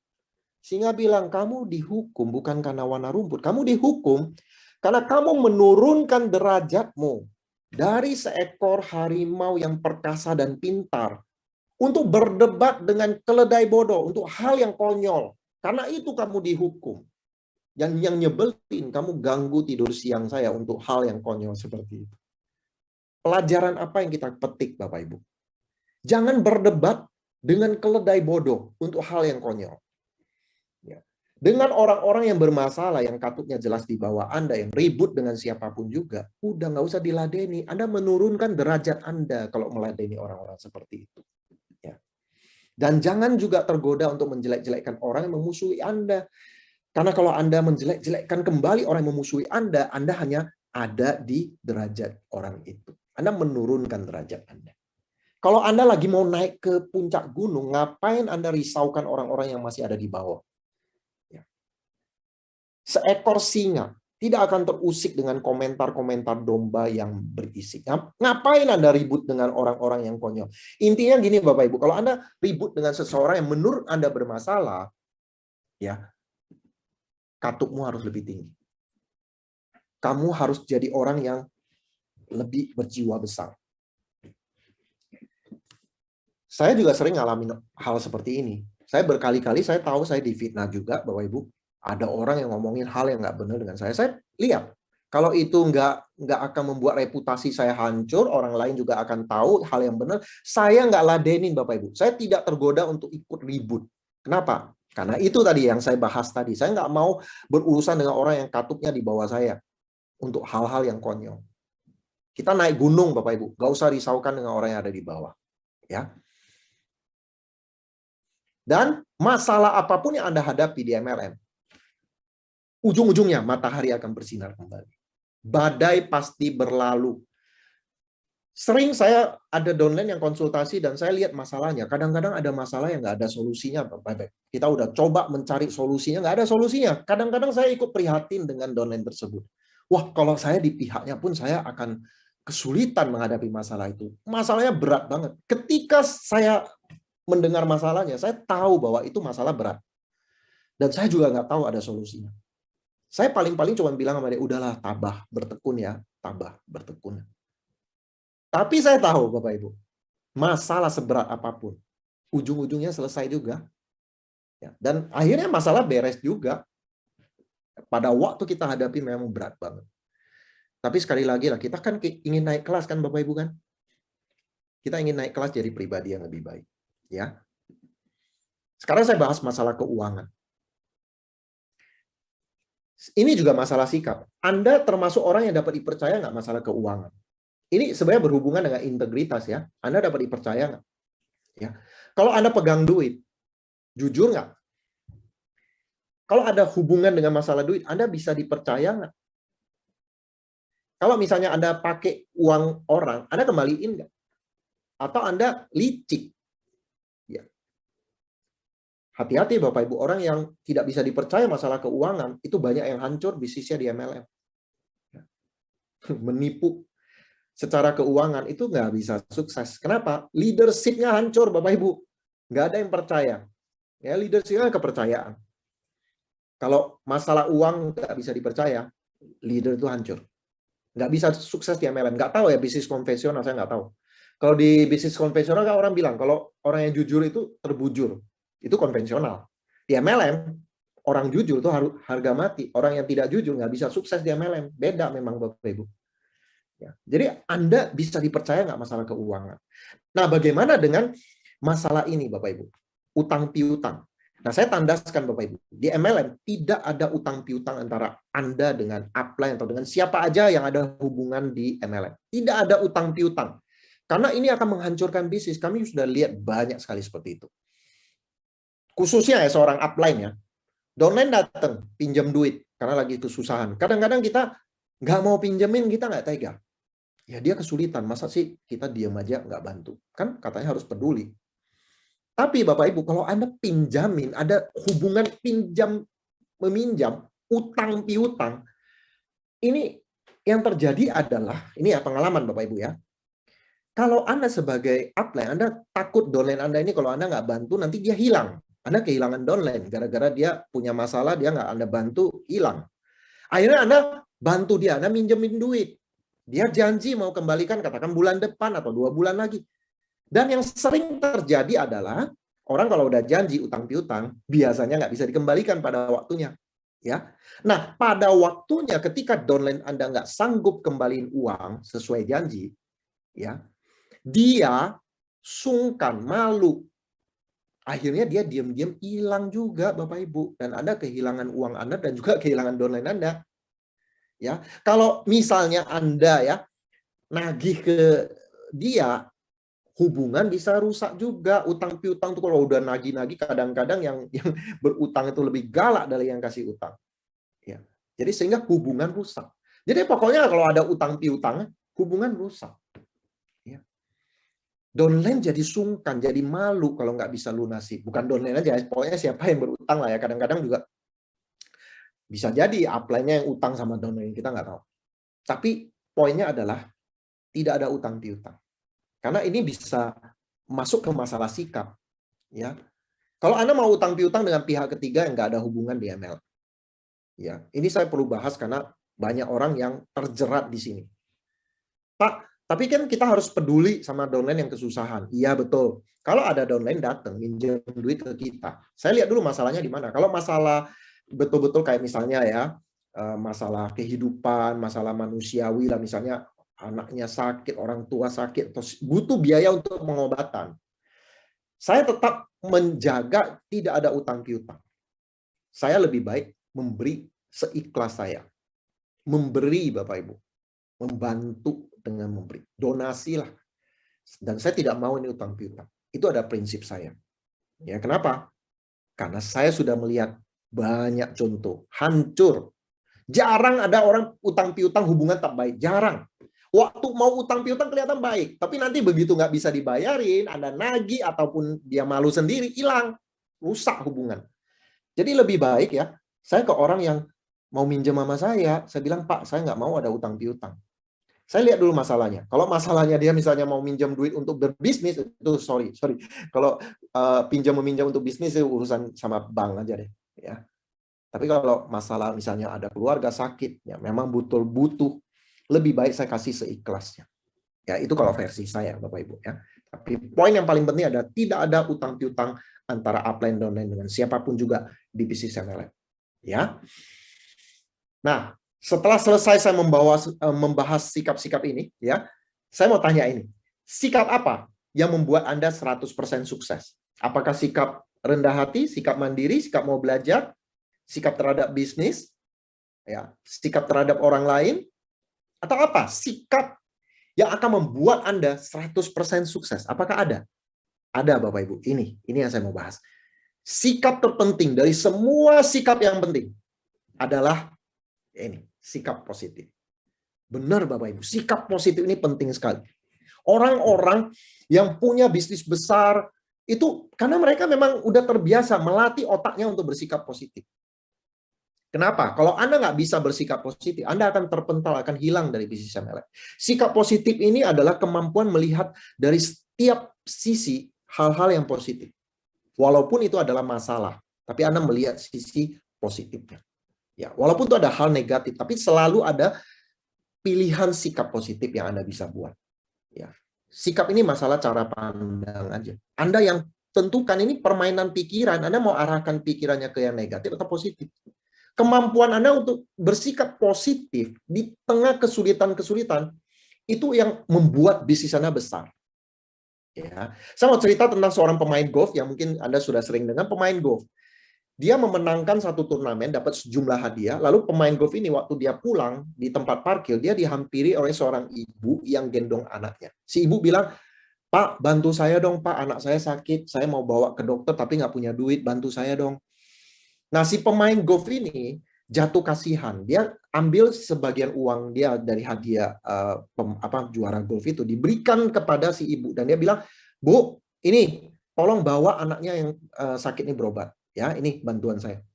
Singa bilang, kamu dihukum bukan karena warna rumput. Kamu dihukum karena kamu menurunkan derajatmu dari seekor harimau yang perkasa dan pintar untuk berdebat dengan keledai bodoh, untuk hal yang konyol. Karena itu kamu dihukum. Yang nyebelin, kamu ganggu tidur siang saya untuk hal yang konyol seperti itu. Pelajaran apa yang kita petik, Bapak Ibu? Jangan berdebat dengan keledai bodoh untuk hal yang konyol. Dengan orang-orang yang bermasalah, yang katutnya jelas di bawah Anda, yang ribut dengan siapapun juga, udah nggak usah diladeni. Anda menurunkan derajat Anda kalau meladeni orang-orang seperti itu. Ya. Dan jangan juga tergoda untuk menjelek-jelekkan orang yang memusuhi Anda. Karena kalau Anda menjelek-jelekkan kembali orang yang memusuhi Anda hanya ada di derajat orang itu. Anda menurunkan derajat Anda. Kalau Anda lagi mau naik ke puncak gunung, ngapain Anda risaukan orang-orang yang masih ada di bawah? Seekor singa tidak akan terusik dengan komentar-komentar domba yang berisik. Ngapain Anda ribut dengan orang-orang yang konyol? Intinya gini Bapak Ibu, kalau Anda ribut dengan seseorang yang menurut Anda bermasalah, ya, katupmu harus lebih tinggi. Kamu harus jadi orang yang lebih berjiwa besar. Saya juga sering ngalamin hal seperti ini. Saya berkali-kali, saya tahu saya difitnah juga Bapak Ibu. Ada orang yang ngomongin hal yang nggak benar dengan saya. Saya lihat, kalau itu nggak akan membuat reputasi saya hancur, orang lain juga akan tahu hal yang benar. Saya nggak ladenin Bapak Ibu. Saya tidak tergoda untuk ikut ribut. Kenapa? Karena itu tadi yang saya bahas tadi. Saya nggak mau berurusan dengan orang yang katupnya di bawah saya untuk hal-hal yang konyol. Kita naik gunung Bapak Ibu, nggak usah risaukan dengan orang yang ada di bawah. Ya. Dan masalah apapun yang Anda hadapi di MLM, ujung-ujungnya matahari akan bersinar kembali. Badai pasti berlalu. Sering saya ada downline yang konsultasi dan saya lihat masalahnya. Kadang-kadang ada masalah yang nggak ada solusinya. Kita udah coba mencari solusinya, nggak ada solusinya. Kadang-kadang saya ikut prihatin dengan downline tersebut. Wah, kalau saya di pihaknya pun saya akan kesulitan menghadapi masalah itu. Masalahnya berat banget. Ketika saya mendengar masalahnya, saya tahu bahwa itu masalah berat. Dan saya juga nggak tahu ada solusinya. Saya paling-paling cuma bilang sama dia, udahlah tabah, bertekun ya, tabah, bertekun. Tapi saya tahu Bapak Ibu, masalah seberat apapun, ujung-ujungnya selesai juga. Ya, dan akhirnya masalah beres juga. Pada waktu kita hadapi memang berat banget. Tapi sekali lagi lah, kita kan ingin naik kelas kan Bapak Ibu kan? Kita ingin naik kelas jadi pribadi yang lebih baik. Ya. Sekarang saya bahas masalah keuangan. Ini juga masalah sikap. Anda termasuk orang yang dapat dipercaya nggak masalah keuangan? Ini sebenarnya berhubungan dengan integritas ya. Anda dapat dipercaya nggak? Ya. Kalau Anda pegang duit, jujur nggak? Kalau ada hubungan dengan masalah duit, Anda bisa dipercaya nggak? Kalau misalnya Anda pakai uang orang, Anda kembaliin nggak? Atau Anda licik? Ya. Hati-hati Bapak Ibu, orang yang tidak bisa dipercaya masalah keuangan, itu banyak yang hancur bisnisnya di MLM. Menipu secara keuangan itu nggak bisa sukses. Kenapa? Leadership-nya hancur Bapak Ibu. Nggak ada yang percaya. Ya, leadership-nya kepercayaan. Kalau masalah uang nggak bisa dipercaya, leader itu hancur. Nggak bisa sukses di MLM. Nggak tahu ya bisnis konvensional, saya nggak tahu. Kalau di bisnis konvensional kan orang bilang, kalau orang yang jujur itu terbujur. Itu konvensional. Di MLM, orang jujur itu harga mati. Orang yang tidak jujur nggak bisa sukses di MLM. Beda memang Bapak Ibu. Ya. Jadi Anda bisa dipercaya nggak masalah keuangan. Nah, bagaimana dengan masalah ini Bapak Ibu? Utang piutang. Nah, saya tandaskan Bapak Ibu, di MLM tidak ada utang piutang antara Anda dengan upline atau dengan siapa aja yang ada hubungan di MLM. Tidak ada utang piutang. Karena ini akan menghancurkan bisnis. Kami sudah lihat banyak sekali seperti itu. Khususnya ya seorang upline ya. Downline datang, pinjam duit karena lagi kesusahan. Kadang-kadang kita nggak mau pinjemin, kita nggak tega. Ya dia kesulitan, masa sih kita diam aja nggak bantu? Kan katanya harus peduli. Tapi Bapak Ibu, kalau Anda pinjamin, ada hubungan pinjam meminjam, utang piutang, ini yang terjadi adalah, ini ya pengalaman Bapak Ibu ya, kalau Anda sebagai upline, Anda takut downline Anda ini kalau Anda nggak bantu, nanti dia hilang. Anda kehilangan downline gara-gara dia punya masalah, dia nggak Anda bantu, hilang. Akhirnya Anda bantu dia, Anda minjemin duit. Dia janji mau kembalikan katakan bulan depan atau 2 bulan lagi. Dan yang sering terjadi adalah orang kalau udah janji utang piutang biasanya nggak bisa dikembalikan pada waktunya. Ya, nah pada waktunya ketika downline Anda nggak sanggup kembaliin uang sesuai janji, ya, dia sungkan, malu. Akhirnya dia diam-diam hilang juga Bapak Ibu, dan Anda kehilangan uang Anda dan juga kehilangan downline Anda. Ya, kalau misalnya Anda ya nagih ke dia, hubungan bisa rusak juga. Utang piutang tuh kalau udah nagih-nagih kadang-kadang yang berutang itu lebih galak dari yang kasih utang. Ya. Jadi sehingga hubungan rusak. Jadi pokoknya kalau ada utang piutang, hubungan rusak. Ya. Downline jadi sungkan, jadi malu kalau nggak bisa lunasi. Bukan downline aja, pokoknya siapa yang berutang lah ya. Kadang-kadang juga bisa jadi upline-nya yang utang sama downline, kita nggak tahu. Tapi poinnya adalah tidak ada utang piutang. Karena ini bisa masuk ke masalah sikap. Ya. Kalau Anda mau utang piutang dengan pihak ketiga yang nggak ada hubungan di ML. Ya, ini saya perlu bahas karena banyak orang yang terjerat di sini. Pak, tapi kan kita harus peduli sama downline yang kesusahan. Iya, betul. Kalau ada downline datang minjem duit ke kita, saya lihat dulu masalahnya di mana. Kalau masalah betul-betul kayak misalnya ya, masalah kehidupan, masalah manusiawi lah, misalnya anaknya sakit, orang tua sakit, atau butuh biaya untuk pengobatan. Saya tetap menjaga tidak ada utang piutang. Saya lebih baik memberi seikhlas saya. Memberi Bapak Ibu. Membantu dengan memberi. Donasi lah. Dan saya tidak mau ini utang piutang. Itu ada prinsip saya. Ya, kenapa? Karena saya sudah melihat banyak contoh. Hancur. Jarang ada orang utang piutang hubungan tak baik. Jarang. Waktu mau utang piutang kelihatan baik. Tapi nanti begitu nggak bisa dibayarin, Anda nagih ataupun dia malu sendiri, hilang. Rusak hubungan. Jadi lebih baik ya, saya ke orang yang mau minjem sama saya bilang, Pak, saya nggak mau ada utang piutang. Saya lihat dulu masalahnya. Kalau masalahnya dia misalnya mau minjem duit untuk berbisnis, itu sorry. Kalau meminjam untuk bisnis itu urusan sama bank aja deh. Ya. Tapi kalau masalah misalnya ada keluarga sakit, ya memang butuh, lebih baik saya kasih seikhlasnya. Ya itu kalau versi saya, Bapak Ibu ya. Tapi poin yang paling penting adalah tidak ada utang piutang antara upline downline dengan siapapun juga di bisnis MLM. Ya. Nah, setelah selesai saya membahas sikap-sikap ini, ya, saya mau tanya ini. Sikap apa yang membuat Anda 100% sukses? Apakah sikap rendah hati, sikap mandiri, sikap mau belajar, sikap terhadap bisnis, ya, sikap terhadap orang lain, atau apa? Sikap yang akan membuat Anda 100% sukses. Apakah ada? Ada Bapak Ibu. Ini yang saya mau bahas. Sikap terpenting dari semua sikap yang penting adalah ini, sikap positif. Benar Bapak Ibu, sikap positif ini penting sekali. Orang-orang yang punya bisnis besar itu karena mereka memang udah terbiasa melatih otaknya untuk bersikap positif. Kenapa? Kalau Anda nggak bisa bersikap positif, Anda akan terpental, akan hilang dari bisnis MLM. Sikap positif ini adalah kemampuan melihat dari setiap sisi hal-hal yang positif. Walaupun itu adalah masalah, tapi Anda melihat sisi positifnya. Ya, walaupun itu ada hal negatif, tapi selalu ada pilihan sikap positif yang Anda bisa buat. Ya, sikap ini masalah cara pandang aja. Anda yang tentukan, ini permainan pikiran. Anda mau arahkan pikirannya ke yang negatif atau positif. Kemampuan Anda untuk bersikap positif di tengah kesulitan-kesulitan itu yang membuat bisnis Anda besar. Ya, saya mau cerita tentang seorang pemain golf yang mungkin Anda sudah sering dengar, pemain golf. Dia memenangkan satu turnamen, dapat sejumlah hadiah. Lalu pemain golf ini waktu dia pulang di tempat parkir, dia dihampiri oleh seorang ibu yang gendong anaknya. Si ibu bilang, Pak, bantu saya dong, Pak. Anak saya sakit. Saya mau bawa ke dokter, tapi nggak punya duit. Bantu saya dong. Nah, si pemain golf ini jatuh kasihan. Dia ambil sebagian uang dia dari hadiah juara golf itu, diberikan kepada si ibu. Dan dia bilang, Bu, ini tolong bawa anaknya yang sakit ini berobat. Ya, ini bantuan saya.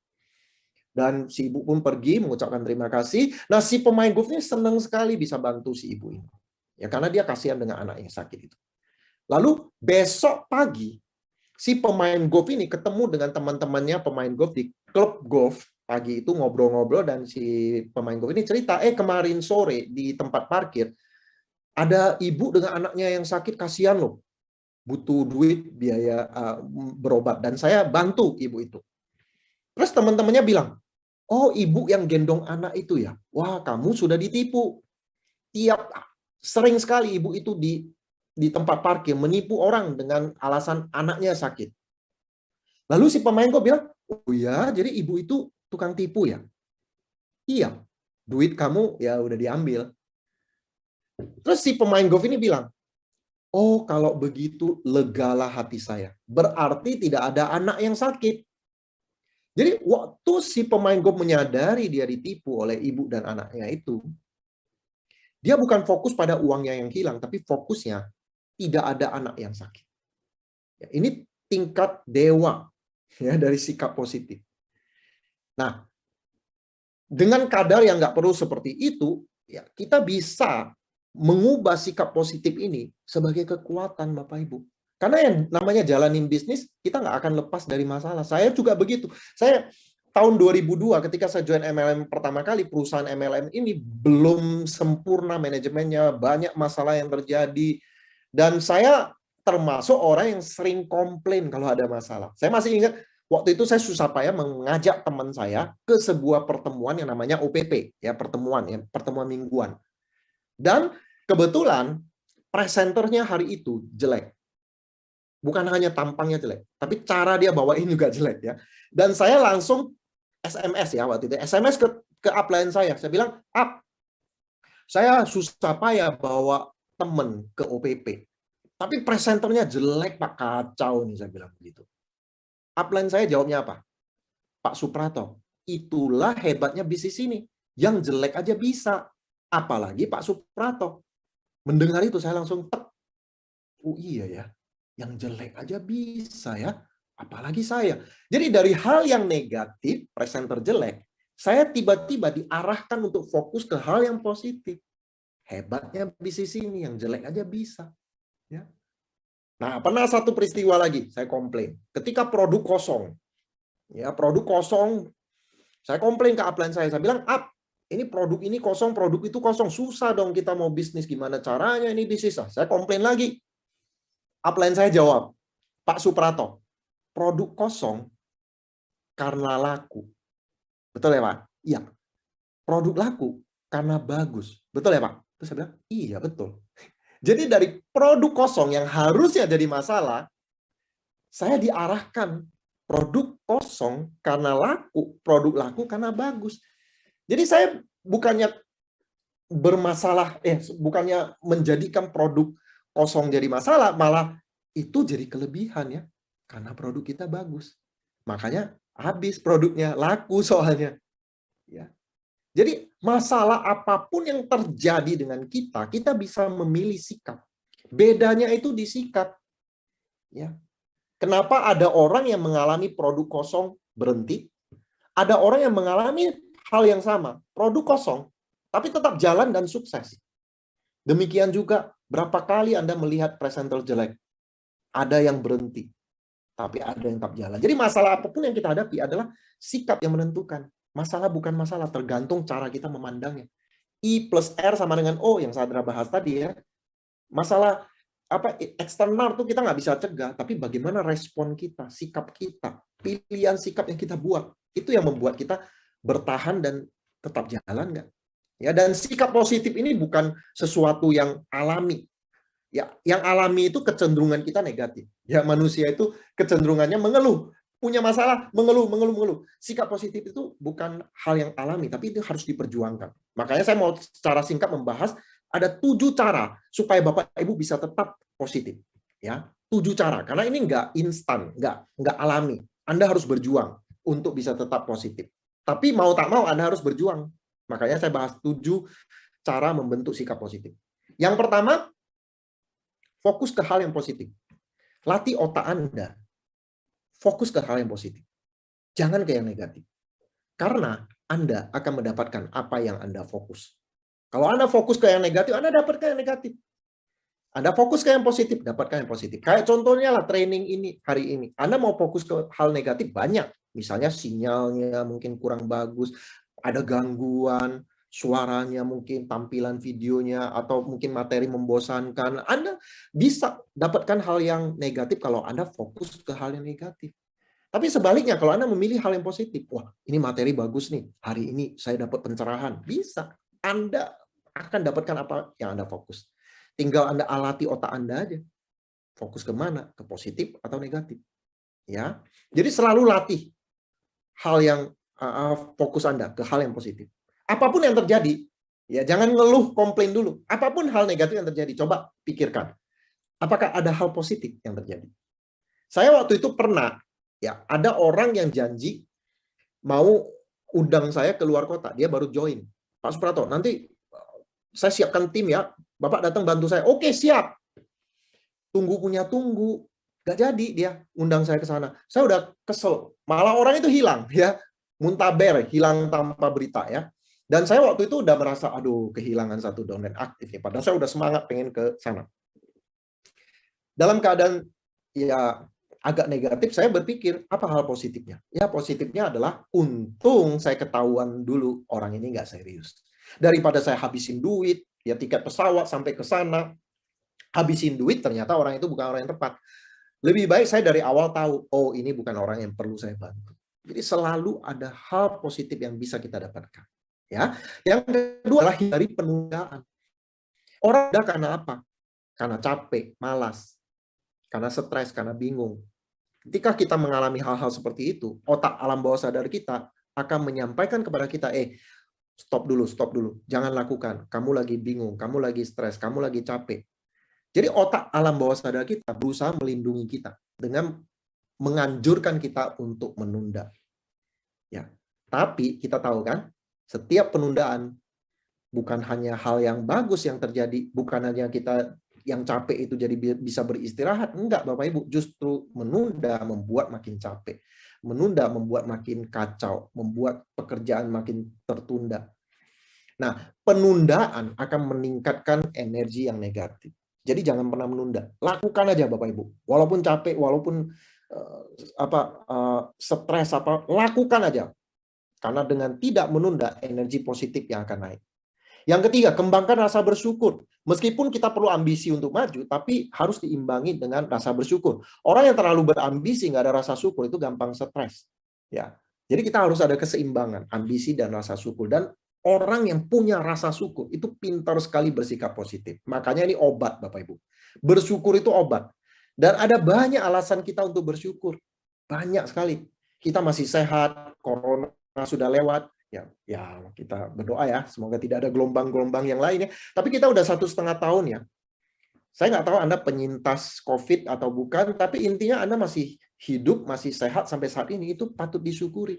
Dan si ibu pun pergi mengucapkan terima kasih. Nah, si pemain golf ini senang sekali bisa bantu si ibu ini. Ya, karena dia kasihan dengan anak yang sakit itu. Lalu besok pagi, Si pemain golf ini ketemu dengan teman-temannya pemain golf di klub golf pagi itu, ngobrol-ngobrol, dan si pemain golf ini cerita, kemarin sore di tempat parkir ada ibu dengan anaknya yang sakit, kasihan loh, butuh duit biaya berobat, dan saya bantu ibu itu. Terus teman-temannya bilang, oh, ibu yang gendong anak itu ya, wah, kamu sudah ditipu. Sering sekali ibu itu di tempat parkir menipu orang dengan alasan anaknya sakit. Lalu si pemain golf bilang, oh ya, jadi ibu itu tukang tipu ya? Iya, duit kamu ya udah diambil. Terus si pemain golf ini bilang, oh, kalau begitu legalah hati saya. Berarti tidak ada anak yang sakit. Jadi waktu si pemain golf menyadari dia ditipu oleh ibu dan anaknya itu, dia bukan fokus pada uangnya yang hilang, tapi fokusnya tidak ada anak yang sakit. Ya, ini tingkat dewa ya dari sikap positif. Nah, dengan kadar yang nggak perlu seperti itu, ya kita bisa mengubah sikap positif ini sebagai kekuatan, Bapak Ibu. Karena yang namanya jalanin bisnis, kita nggak akan lepas dari masalah. Saya juga begitu. Saya tahun 2002 ketika saya join MLM pertama kali, perusahaan MLM ini belum sempurna manajemennya, banyak masalah yang terjadi. Dan saya termasuk orang yang sering komplain kalau ada masalah. Saya masih ingat waktu itu saya susah payah mengajak teman saya ke sebuah pertemuan yang namanya OPP, ya, pertemuan mingguan. Dan kebetulan presenternya hari itu jelek. Bukan hanya tampangnya jelek, tapi cara dia bawain juga jelek ya. Dan saya langsung SMS ya waktu itu, SMS ke upline saya. Saya bilang, "Up, saya susah payah bawa temen ke OPP. Tapi presenternya jelek, Pak, kacau nih," saya bilang begitu. Upline saya jawabnya apa? Pak Suprato, itulah hebatnya bisnis ini. Yang jelek aja bisa. Apalagi Pak Suprato. Mendengar itu saya langsung tek. Oh iya ya, yang jelek aja bisa ya. Apalagi saya. Jadi dari hal yang negatif, presenter jelek, saya tiba-tiba diarahkan untuk fokus ke hal yang positif. Hebatnya bisnis ini, yang jelek aja bisa. Ya. Nah, pernah satu peristiwa lagi, saya komplain. Ketika produk kosong, ya produk kosong, saya komplain ke upline saya bilang, "Up, ini produk ini kosong, produk itu kosong, susah dong kita mau bisnis, gimana caranya ini bisnis?" Saya komplain lagi. Upline saya jawab, "Pak Suprato, produk kosong karena laku." Betul ya, Pak? Iya. Produk laku karena bagus. Betul ya, Pak? Terus saya bilang, iya betul. Jadi dari produk kosong yang harusnya jadi masalah, saya diarahkan produk kosong karena laku, produk laku karena bagus. Jadi saya bukannya bukannya menjadikan produk kosong jadi masalah, malah itu jadi kelebihan ya, karena produk kita bagus. Makanya habis produknya, laku soalnya. Ya. Jadi masalah apapun yang terjadi dengan kita, kita bisa memilih sikap. Bedanya itu di sikap. Ya. Kenapa ada orang yang mengalami produk kosong berhenti, ada orang yang mengalami hal yang sama, produk kosong, tapi tetap jalan dan sukses. Demikian juga, berapa kali Anda melihat presenter jelek? Ada yang berhenti, tapi ada yang tetap jalan. Jadi masalah apapun yang kita hadapi adalah sikap yang menentukan. Masalah bukan masalah, tergantung cara kita memandangnya. I plus R sama dengan O yang Sadra bahas tadi ya. Masalah eksternal tuh kita nggak bisa cegah, tapi bagaimana respon kita, sikap kita, pilihan sikap yang kita buat, itu yang membuat kita bertahan dan tetap jalan nggak? Ya, dan sikap positif ini bukan sesuatu yang alami. Ya, yang alami itu kecenderungan kita negatif. Ya, manusia itu kecenderungannya mengeluh, punya masalah, mengeluh. Sikap positif itu bukan hal yang alami, tapi itu harus diperjuangkan. Makanya saya mau secara singkat membahas ada 7 cara supaya Bapak Ibu bisa tetap positif. Ya, 7 cara. Karena ini nggak instan, nggak alami. Anda harus berjuang untuk bisa tetap positif. Tapi mau tak mau Anda harus berjuang. Makanya saya bahas 7 cara membentuk sikap positif. Yang pertama, fokus ke hal yang positif. Latih otak Anda. Fokus ke hal yang positif. Jangan ke yang negatif. Karena Anda akan mendapatkan apa yang Anda fokus. Kalau Anda fokus ke yang negatif, Anda dapat ke yang negatif. Anda fokus ke yang positif, dapatkan yang positif. Kayak contohnya lah training ini hari ini. Anda mau fokus ke hal negatif banyak. Misalnya sinyalnya mungkin kurang bagus, ada gangguan, suaranya mungkin, tampilan videonya, atau mungkin materi membosankan. Anda bisa dapatkan hal yang negatif kalau Anda fokus ke hal yang negatif. Tapi sebaliknya, kalau Anda memilih hal yang positif, wah ini materi bagus nih, hari ini saya dapat pencerahan. Bisa. Anda akan dapatkan apa yang Anda fokus. Tinggal Anda alati otak Anda aja. Fokus ke mana? Ke positif atau negatif. Ya. Jadi selalu latih hal yang fokus Anda ke hal yang positif. Apapun yang terjadi, ya jangan ngeluh, komplain dulu. Apapun hal negatif yang terjadi, coba pikirkan. Apakah ada hal positif yang terjadi? Saya waktu itu pernah, ya ada orang yang janji mau undang saya ke luar kota. Dia baru join. Pak Suprato, nanti saya siapkan tim ya. Bapak datang bantu saya. Oke, siap. Tunggu punya tunggu. Gak jadi dia undang saya ke sana. Saya udah kesel. Malah orang itu hilang ya. Muntaber, hilang tanpa berita ya. Dan saya waktu itu udah merasa, aduh kehilangan satu downline aktif nih. Padahal saya udah semangat pengen ke sana. Dalam keadaan ya agak negatif, saya berpikir apa hal positifnya? Ya positifnya adalah untung saya ketahuan dulu orang ini nggak serius. Daripada saya habisin duit, ya tiket pesawat sampai ke sana, habisin duit ternyata orang itu bukan orang yang tepat. Lebih baik saya dari awal tahu, oh ini bukan orang yang perlu saya bantu. Jadi selalu ada hal positif yang bisa kita dapatkan. Ya, yang kedua adalah hindari penundaan. Orang udah karena apa? Karena capek, malas, karena stres, karena bingung. Ketika kita mengalami hal-hal seperti itu, otak alam bawah sadar kita akan menyampaikan kepada kita, stop dulu, jangan lakukan. Kamu lagi bingung, kamu lagi stres, kamu lagi capek. Jadi otak alam bawah sadar kita berusaha melindungi kita dengan menganjurkan kita untuk menunda. Ya, tapi kita tahu kan, setiap penundaan bukan hanya hal yang bagus yang terjadi, bukan hanya kita yang capek itu jadi bisa beristirahat. Enggak, Bapak Ibu, justru menunda membuat makin capek. Menunda membuat makin kacau, membuat pekerjaan makin tertunda. Nah, penundaan akan meningkatkan energi yang negatif. Jadi jangan pernah menunda. Lakukan aja Bapak Ibu. Walaupun capek, walaupun stres lakukan aja. Karena dengan tidak menunda, energi positif yang akan naik. Yang ketiga, kembangkan rasa bersyukur. Meskipun kita perlu ambisi untuk maju, tapi harus diimbangi dengan rasa bersyukur. Orang yang terlalu berambisi, nggak ada rasa syukur, itu gampang stres. Ya, jadi kita harus ada keseimbangan, ambisi dan rasa syukur. Dan orang yang punya rasa syukur, itu pintar sekali bersikap positif. Makanya ini obat, Bapak Ibu. Bersyukur itu obat. Dan ada banyak alasan kita untuk bersyukur. Banyak sekali. Kita masih sehat, corona sudah lewat, ya kita berdoa ya, semoga tidak ada gelombang-gelombang yang lainnya. Tapi kita udah 1,5 tahun ya. Saya nggak tahu Anda penyintas COVID atau bukan, tapi intinya Anda masih hidup, masih sehat sampai saat ini, itu patut disyukuri.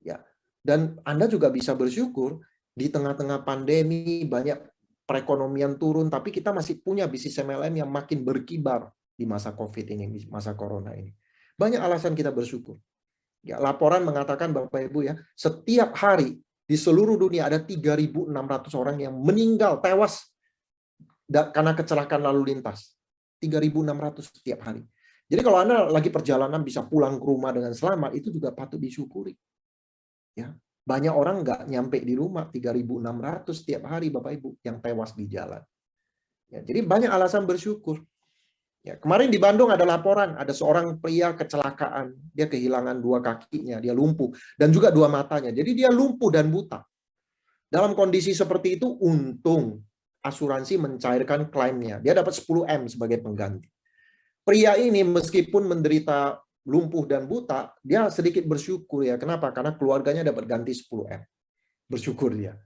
Ya, dan Anda juga bisa bersyukur di tengah-tengah pandemi, banyak perekonomian turun, tapi kita masih punya bisnis MLM yang makin berkibar di masa COVID ini, masa corona ini. Banyak alasan kita bersyukur. Ya, laporan mengatakan Bapak Ibu ya, setiap hari di seluruh dunia ada 3.600 orang yang meninggal, tewas karena kecelakaan lalu lintas. 3.600 setiap hari. Jadi kalau Anda lagi perjalanan bisa pulang ke rumah dengan selamat, itu juga patut disyukuri. Ya, banyak orang nggak nyampe di rumah, 3.600 setiap hari Bapak Ibu yang tewas di jalan. Ya, jadi banyak alasan bersyukur. Ya, kemarin di Bandung ada laporan, ada seorang pria kecelakaan. Dia kehilangan 2 kakinya, dia lumpuh. Dan juga 2 matanya. Jadi dia lumpuh dan buta. Dalam kondisi seperti itu, untung asuransi mencairkan klaimnya. Dia dapat 10M sebagai pengganti. Pria ini meskipun menderita lumpuh dan buta, dia sedikit bersyukur ya. Kenapa? Karena keluarganya dapat ganti 10M. Bersyukur dia.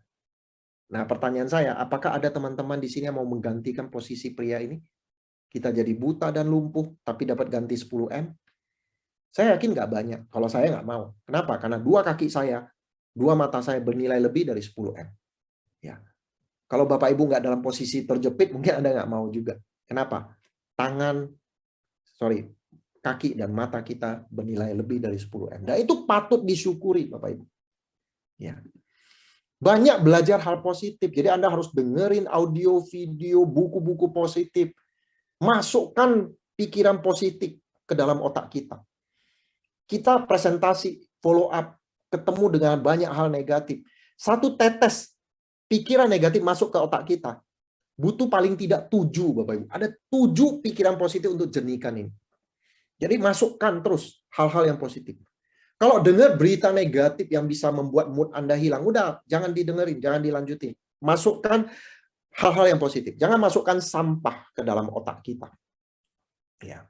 Nah, pertanyaan saya, apakah ada teman-teman di sini yang mau menggantikan posisi pria ini? Kita jadi buta dan lumpuh, tapi dapat ganti 10M. Saya yakin nggak banyak. Kalau saya nggak mau. Kenapa? Karena 2 kaki saya, 2 mata saya bernilai lebih dari 10M. Ya. Kalau Bapak Ibu nggak dalam posisi terjepit, mungkin Anda nggak mau juga. Kenapa? Kaki dan mata kita bernilai lebih dari 10M. Dan itu patut disyukuri, Bapak Ibu. Ya. Banyak belajar hal positif. Jadi Anda harus dengerin audio, video, buku-buku positif. Masukkan pikiran positif ke dalam otak kita. Kita presentasi, follow up, ketemu dengan banyak hal negatif. Satu tetes pikiran negatif masuk ke otak kita. Butuh paling tidak 7, Bapak Ibu. Ada 7 pikiran positif untuk jernihkan ini. Jadi masukkan terus hal-hal yang positif. Kalau dengar berita negatif yang bisa membuat mood Anda hilang, udah jangan didengerin, jangan dilanjutin. Masukkan hal-hal yang positif. Jangan masukkan sampah ke dalam otak kita. Ya.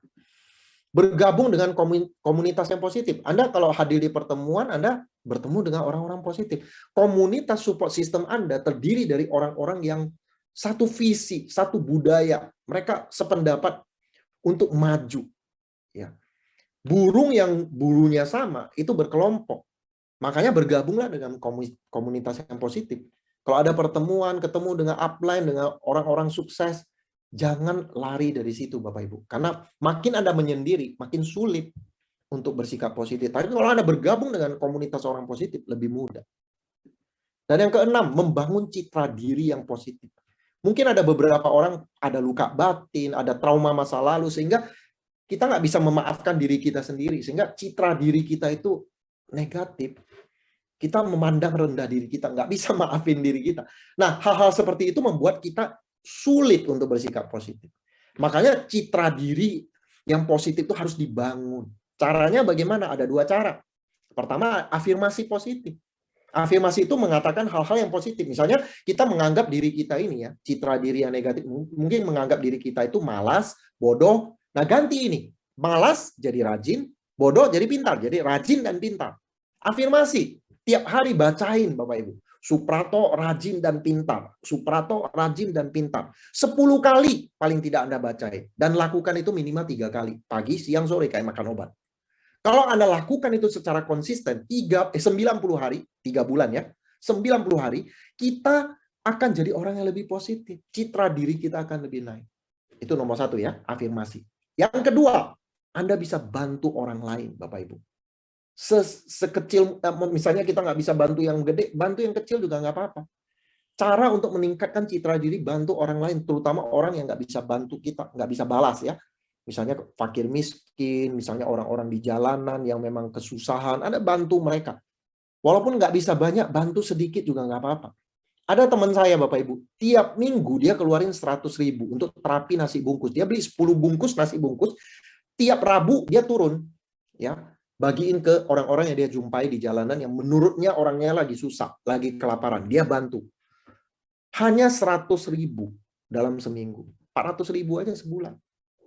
Bergabung dengan komunitas yang positif. Anda kalau hadir di pertemuan, Anda bertemu dengan orang-orang positif. Komunitas support system Anda terdiri dari orang-orang yang satu visi, satu budaya. Mereka sependapat untuk maju. Ya. Burung yang bulunya sama, itu berkelompok. Makanya bergabunglah dengan komunitas yang positif. Kalau ada pertemuan, ketemu dengan upline, dengan orang-orang sukses, jangan lari dari situ, Bapak Ibu. Karena makin Anda menyendiri, makin sulit untuk bersikap positif. Tapi kalau Anda bergabung dengan komunitas orang positif, lebih mudah. Dan yang keenam, membangun citra diri yang positif. Mungkin ada beberapa orang, ada luka batin, ada trauma masa lalu, sehingga kita nggak bisa memaafkan diri kita sendiri, sehingga citra diri kita itu negatif. Kita memandang rendah diri kita, nggak bisa maafin diri kita. Nah, hal-hal seperti itu membuat kita sulit untuk bersikap positif. Makanya citra diri yang positif itu harus dibangun. Caranya bagaimana? Ada 2 cara. Pertama, afirmasi positif. Afirmasi itu mengatakan hal-hal yang positif. Misalnya kita menganggap diri kita ini ya, citra diri yang negatif, mungkin menganggap diri kita itu malas, bodoh. Nah, ganti ini. Malas jadi rajin, bodoh jadi pintar. Jadi rajin dan pintar. Afirmasi. Tiap hari bacain, Bapak Ibu. Suprato rajin dan pintar. Suprato rajin dan pintar. 10 kali paling tidak Anda bacain. Dan lakukan itu minimal 3 kali. Pagi, siang, sore kayak makan obat. Kalau Anda lakukan itu secara konsisten 90 hari, 3 bulan ya. 90 hari, kita akan jadi orang yang lebih positif. Citra diri kita akan lebih naik. Itu nomor 1 ya, afirmasi. Yang kedua, Anda bisa bantu orang lain, Bapak Ibu. Sekecil, misalnya kita nggak bisa bantu yang gede, bantu yang kecil juga nggak apa-apa. Cara untuk meningkatkan citra diri, bantu orang lain, terutama orang yang nggak bisa bantu kita, nggak bisa balas ya. Misalnya fakir miskin, misalnya orang-orang di jalanan yang memang kesusahan, Anda bantu mereka. Walaupun nggak bisa banyak, bantu sedikit juga nggak apa-apa. Ada teman saya, Bapak Ibu, tiap minggu dia keluarin 100.000 untuk terapi nasi bungkus. Dia beli 10 bungkus nasi bungkus, tiap Rabu dia turun, ya, bagiin ke orang-orang yang dia jumpai di jalanan yang menurutnya orangnya lagi susah, lagi kelaparan. Dia bantu. Hanya 100.000 dalam seminggu. 400.000 aja sebulan.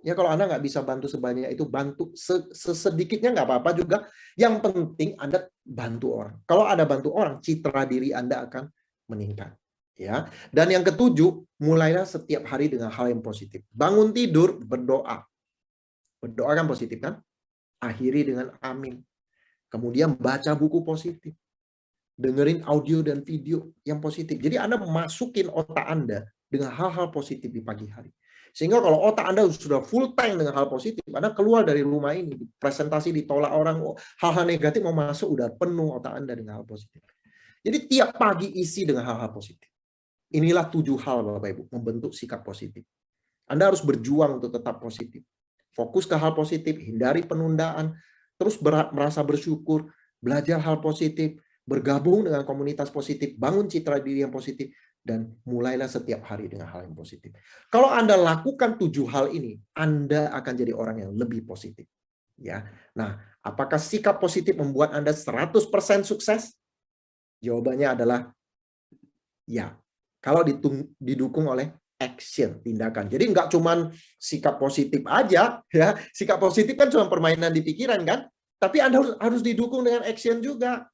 Ya kalau Anda nggak bisa bantu sebanyak itu, bantu sesedikitnya nggak apa-apa juga. Yang penting Anda bantu orang. Kalau Anda bantu orang, citra diri Anda akan meningkat. Ya. Dan yang ketujuh, mulailah setiap hari dengan hal yang positif. Bangun tidur, berdoa. Berdoa kan positif kan? Akhiri dengan amin. Kemudian baca buku positif. Dengerin audio dan video yang positif. Jadi Anda masukin otak Anda dengan hal-hal positif di pagi hari. Sehingga kalau otak Anda sudah full tank dengan hal positif, Anda keluar dari rumah ini, presentasi ditolak orang, hal-hal negatif mau masuk, udah penuh otak Anda dengan hal positif. Jadi tiap pagi isi dengan hal-hal positif. Inilah 7 hal Bapak Ibu, membentuk sikap positif. Anda harus berjuang untuk tetap positif. Fokus ke hal positif, hindari penundaan, terus merasa bersyukur, belajar hal positif, bergabung dengan komunitas positif, bangun citra diri yang positif, dan mulailah setiap hari dengan hal yang positif. Kalau Anda lakukan 7 hal ini, Anda akan jadi orang yang lebih positif. Ya. Nah, apakah sikap positif membuat Anda 100% sukses? Jawabannya adalah ya. Kalau didukung oleh action, tindakan. Jadi nggak cuman sikap positif aja, ya. Sikap positif kan cuma permainan di pikiran kan? Tapi Anda harus didukung dengan action juga.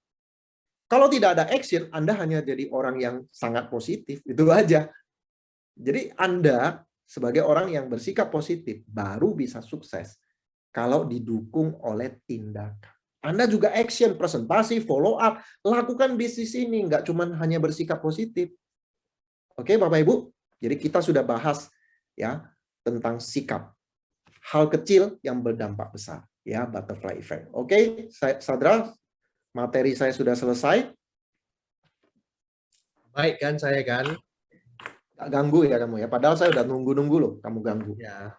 Kalau tidak ada action, Anda hanya jadi orang yang sangat positif, itu aja. Jadi Anda sebagai orang yang bersikap positif baru bisa sukses kalau didukung oleh tindakan. Anda juga action, presentasi, follow up, lakukan bisnis ini, nggak cuma hanya bersikap positif. Oke, Bapak Ibu. Jadi kita sudah bahas ya tentang sikap. Hal kecil yang berdampak besar, ya, butterfly effect. Oke, Sadra, materi saya sudah selesai. Baik kan saya kan? Gak ganggu ya kamu ya. Padahal saya udah nunggu-nunggu loh, kamu ganggu. Ya.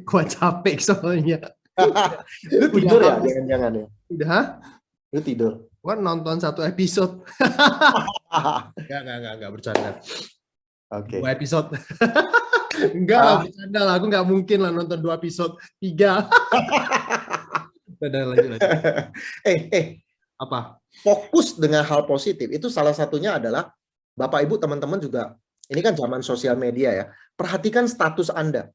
Gua capek soalnya. Lu Udah tidur ya? habis. Jangan-jangan ya. Udah? Lu tidur. Gua nonton 1 episode. Enggak bercanda. Oke. 2 episode. Enggak lah, bercanda lah. Aku nggak mungkin lah nonton 2 episode. 3. Udah lanjut. Apa? Fokus dengan hal positif itu salah satunya adalah Bapak Ibu teman-teman juga, ini kan zaman sosial media ya. Perhatikan status Anda.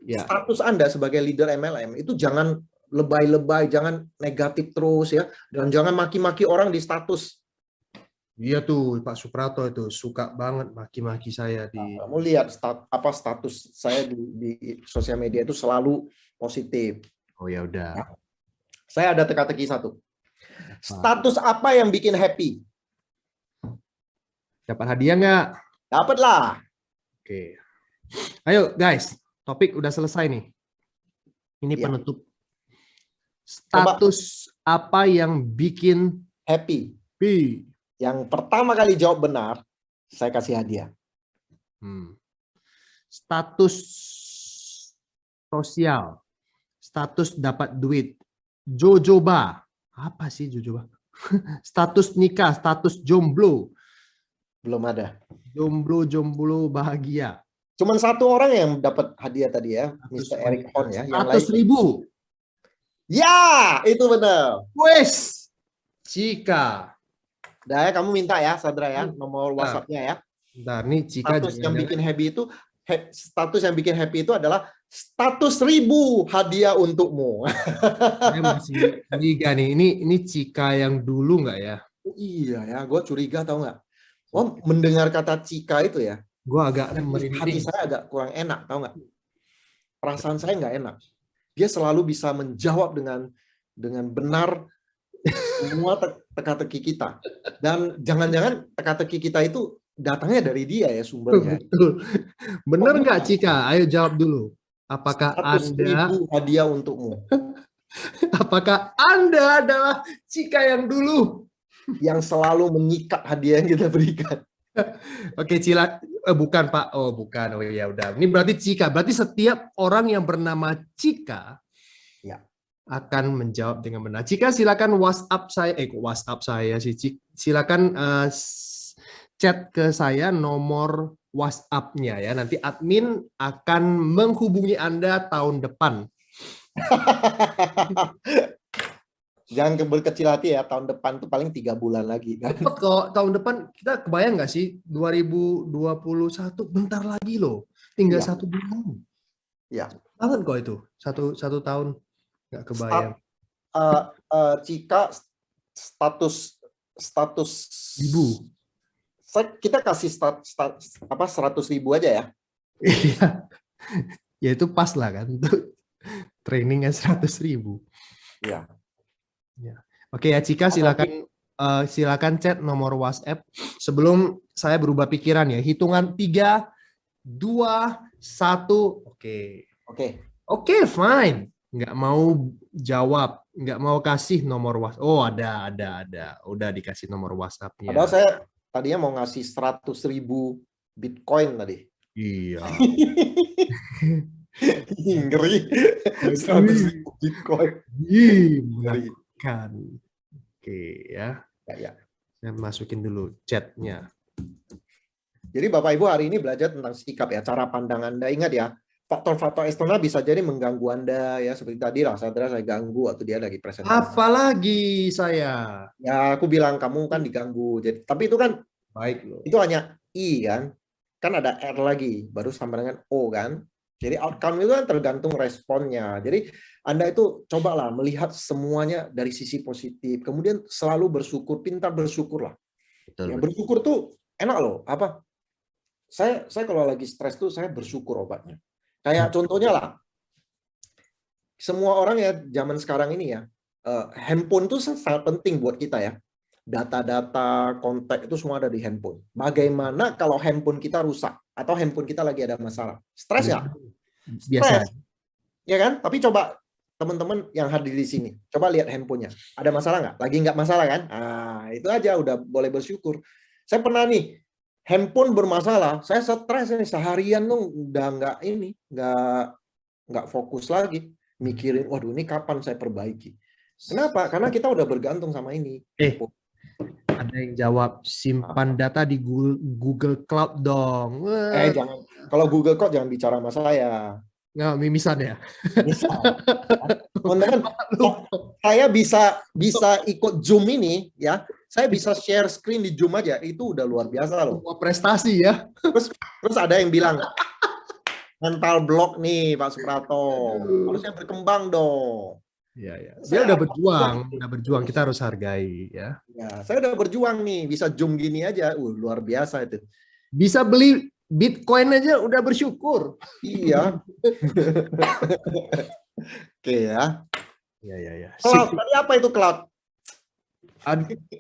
Ya. Status Anda sebagai leader MLM itu jangan lebay-lebay, jangan negatif terus ya, dan jangan maki-maki orang di status. Iya tuh Pak Suprato itu suka banget maki-maki saya di. Kamu lihat status saya di sosial media itu selalu positif. Oh ya udah. Ya. Saya ada teka-teki satu. Status apa yang bikin happy? Dapat hadiah nggak? Dapat lah. Oke. Ayo guys, topik udah selesai nih. Ini Ya. penutup. Status apa yang bikin happy? happy? Yang pertama kali jawab benar, saya kasih hadiah. Status sosial. Status dapat duit. Jojoba. Apa sih jojoba? Status nikah, status jomblo. Belum ada. Jomblo bahagia. Cuman satu orang yang dapat hadiah tadi ya, Mr. Eric Hon ya. 100.000. Ya, itu benar. Wes, Cika. Udah ya, kamu minta ya, Sadra ya, nomor WhatsApp-nya ya. Bentar, nih Cika status yang bikin happy itu, status yang bikin happy itu adalah status 1000 hadiah untukmu. Saya masih curiga nih. Ini Cika yang dulu nggak ya? Oh, iya ya, gue curiga tau nggak? Oh, mendengar kata Cika itu ya, gue agak hati saya agak kurang enak, tau nggak? Perasaan saya nggak enak. Dia selalu bisa menjawab dengan benar semua teka-teki kita. Dan jangan-jangan teka-teki kita itu datangnya dari dia ya sumbernya. Betul. Benar nggak Cika? Ayo jawab dulu. Apakah Anda 100.000 hadiah untukmu? Apakah Anda adalah Cika yang dulu? Yang selalu mengikat hadiah yang kita berikan. Oke, Cila, bukan Pak. Oh, bukan. Oh ya udah. Ini berarti Cika. Berarti setiap orang yang bernama Cika ya akan menjawab dengan benar. Cika, silakan WhatsApp saya. WhatsApp saya sih. Silakan chat ke saya nomor WhatsApp-nya ya. Nanti admin akan menghubungi Anda tahun depan. Jangan berkecil hati ya, tahun depan tuh paling 3 bulan lagi kan. Kok tahun depan kita kebayang nggak sih 2021 bentar lagi loh, tinggal 1 bulan. Ya. Banget kok itu satu tahun nggak kebayang. Cika status Ibu. Kita kasih 100.000 aja ya. Iya. Ya itu pas lah kan untuk trainingnya 100.000. Ya. Ya. Oke ya Cika, silakan chat nomor WhatsApp sebelum saya berubah pikiran ya. Hitungan 3, 2, 1. Oke, fine. Nggak mau jawab, nggak mau kasih nomor WhatsApp. Oh, ada. Udah dikasih nomor WhatsApp-nya. Padahal saya tadinya mau ngasih 100.000 Bitcoin tadi. Iya. Ngeri. 100.000 Bitcoin. Ngeri. Kan. Oke ya. Ya. Saya masukin dulu chatnya. Jadi Bapak Ibu hari ini belajar tentang sikap ya, cara pandang Anda. Ingat ya, faktor-faktor eksternal bisa jadi mengganggu Anda ya, seperti tadi lah, saya ganggu waktu dia lagi presentasi. Apalagi saya. Ya aku bilang kamu kan diganggu. Jadi, tapi itu kan baik loh. Itu hanya I kan, ada R lagi, baru sama dengan O kan. Jadi outcome itu kan tergantung responnya. Jadi Anda itu cobalah melihat semuanya dari sisi positif. Kemudian selalu bersyukur, pintar bersyukur lah. Ya, bersyukur tuh enak loh. Apa? Saya kalau lagi stres tuh saya bersyukur obatnya. Kayak contohnya lah, semua orang ya zaman sekarang ini ya, handphone tuh sangat penting buat kita ya. Data-data, kontak itu semua ada di handphone. Bagaimana kalau handphone kita rusak atau handphone kita lagi ada masalah? Stres ya? Biasa. Ya kan? Tapi coba teman-teman yang hadir di sini, coba lihat handphonenya. Ada masalah nggak? Lagi nggak masalah kan? Itu aja udah boleh bersyukur. Saya pernah nih, handphone bermasalah, saya stres nih seharian tuh udah nggak fokus lagi mikirin, waduh ini kapan saya perbaiki. Kenapa? Karena kita udah bergantung sama ini. Ada yang jawab, simpan data di Google Cloud dong. Jangan. Kalau Google Cloud jangan bicara sama saya. Nggak, mimisan ya? Misal. Saya bisa ikut Zoom ini, ya. Saya bisa share screen di Zoom aja. Itu udah luar biasa loh. Prestasi ya. Terus ada yang bilang, mental block nih Pak Suprato. Harusnya berkembang dong. Iya. Dia udah berjuang, kita harus hargai ya. Ya, saya udah berjuang nih, bisa Zoom gini aja, luar biasa itu. Bisa beli Bitcoin aja udah bersyukur. Iya. Oke ya. Iya. Cloud, tadi apa itu cloud?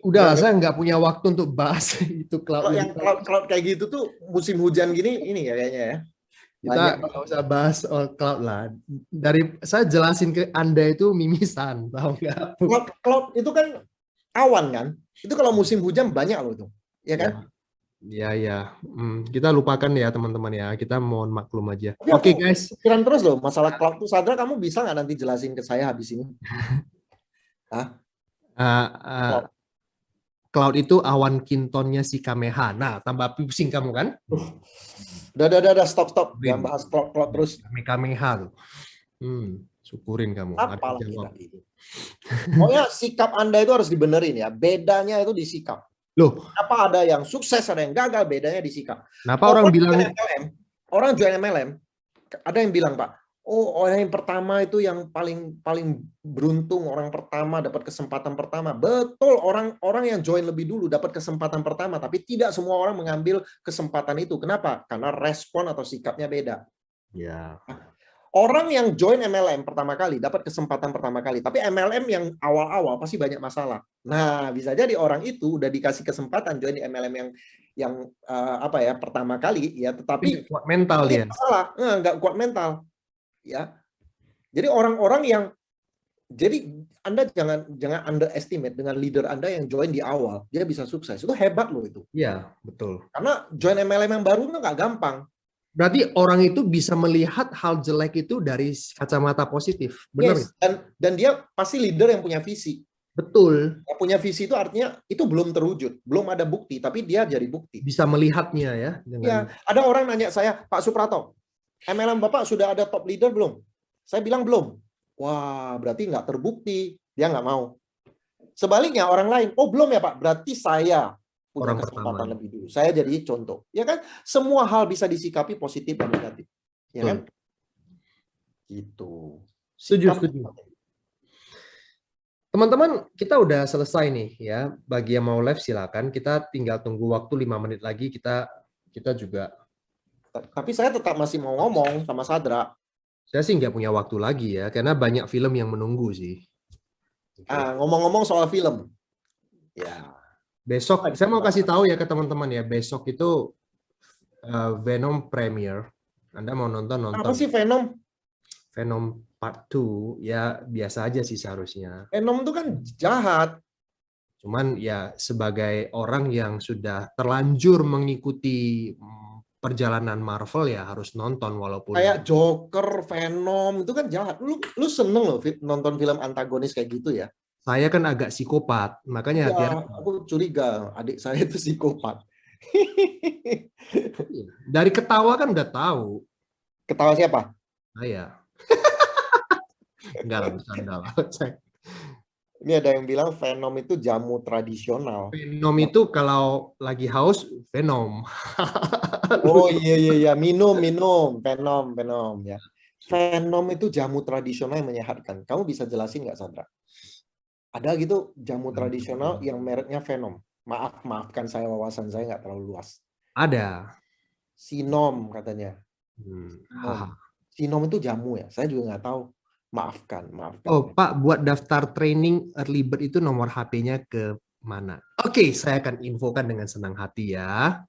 Udah, saya nggak punya waktu untuk bahas itu cloud. Yang cloud kayak gitu tuh musim hujan gini ini ya kayaknya ya. Kita nggak usah bahas soal cloud lah. Dari saya jelasin ke Anda itu mimisan, tahu nggak? Cloud itu kan awan kan. Itu kalau musim hujan banyak loh itu, ya kan? Ya. Kita lupakan ya teman-teman ya. Kita mohon maklum aja. Oke guys. Pikiran terus loh masalah cloud tuh. Sadra, kamu bisa nggak nanti jelasin ke saya habis ini? Cloud itu awan kintonnya si Kameha. Nah, tambah pusing kamu kan? Udah, stop. Jangan bahas cloud terus. Kameha. Syukurin kamu. Apalah kita ini. Pokoknya sikap Anda itu harus dibenerin ya. Bedanya itu di sikap. Loh, apa ada yang sukses, ada yang gagal, bedanya di sikap. Kenapa orang bilang orang join MLM, ada yang bilang, Pak, orang yang pertama itu yang paling beruntung, orang pertama dapat kesempatan pertama. Betul, orang yang join lebih dulu dapat kesempatan pertama, tapi tidak semua orang mengambil kesempatan itu. Kenapa? Karena respon atau sikapnya beda. Ya. Orang yang join MLM pertama kali dapat kesempatan pertama kali, tapi MLM yang awal-awal pasti banyak masalah. Nah, bisa jadi orang itu udah dikasih kesempatan join di MLM yang pertama kali ya, tetapi kuat mental dia. Masalah, nggak kuat mental. Ya. Jadi orang-orang yang Anda jangan underestimate dengan leader Anda yang join di awal, dia bisa sukses. Itu hebat loh itu. Iya, betul. Karena join MLM yang baru itu nggak gampang. Berarti orang itu bisa melihat hal jelek itu dari kacamata positif, benar? Yes. Dan dia pasti leader yang punya visi. Betul. Yang punya visi itu artinya itu belum terwujud, belum ada bukti, tapi dia jadi bukti. Bisa melihatnya ya. Ya, ada orang nanya saya, Pak Suprato, MLM Bapak sudah ada top leader belum? Saya bilang belum. Wah, berarti nggak terbukti, dia nggak mau. Sebaliknya orang lain, belum ya Pak, berarti saya punya kesempatan lebih dulu. Saya jadi contoh. Ya kan? Semua hal bisa disikapi positif dan negatif. Ya kan? Gitu. Setuju. Teman-teman, kita udah selesai nih ya. Bagi yang mau live silakan. Kita tinggal tunggu waktu 5 menit lagi. Kita juga. Tapi saya tetap masih mau ngomong sama Sadra. Saya sih nggak punya waktu lagi ya, karena banyak film yang menunggu sih. Ngomong-ngomong soal film. Ya. Besok, saya mau kasih tahu ya ke teman-teman ya, besok itu Venom premiere. Anda mau nonton? Apa sih Venom? Venom Part 2, ya biasa aja sih seharusnya. Venom itu kan jahat. Cuman ya sebagai orang yang sudah terlanjur mengikuti perjalanan Marvel ya harus nonton walaupun. Kayak Joker, Venom, itu kan jahat. Lu seneng loh nonton film antagonis kayak gitu ya? Saya kan agak psikopat, makanya ya, aku curiga adik saya itu psikopat. Dari ketawa kan udah tahu. Ketawa siapa? Saya. Enggak lah, bercanda lah. Ini ada yang bilang Venom itu jamu tradisional. Venom itu kalau lagi haus, Venom. Oh iya, minum, Venom ya. Venom itu jamu tradisional yang menyehatkan. Kamu bisa jelasin nggak, Sandra? Ada gitu jamu tradisional yang mereknya Venom. Maafkan saya, wawasan saya nggak terlalu luas. Ada. Sinom katanya. Sinom itu jamu ya? Saya juga nggak tahu. Maafkan. Oh Pak, buat daftar training early bird itu nomor HP-nya ke mana? Oke, saya akan infokan dengan senang hati ya.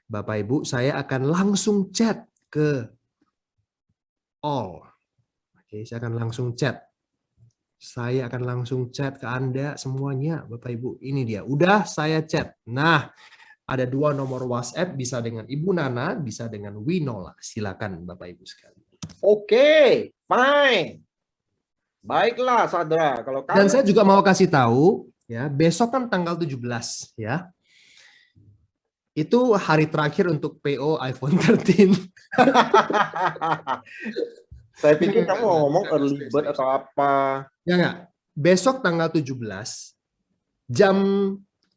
Bapak Ibu, saya akan langsung chat ke all. Oke, saya akan langsung chat. Saya akan langsung chat ke Anda semuanya, Bapak Ibu. Ini dia, udah saya chat. Nah, ada 2 nomor WhatsApp, bisa dengan Ibu Nana, bisa dengan Winola. Silakan Bapak Ibu sekalian. Oke, fine. Baiklah, Sadra. Kalau Dan kamu saya juga mau kasih tahu, ya, besok kan tanggal 17, ya. Itu hari terakhir untuk PO iPhone 13. saya pikir kamu mau ngomong early bird atau apa. Ya enggak. Besok tanggal 17, jam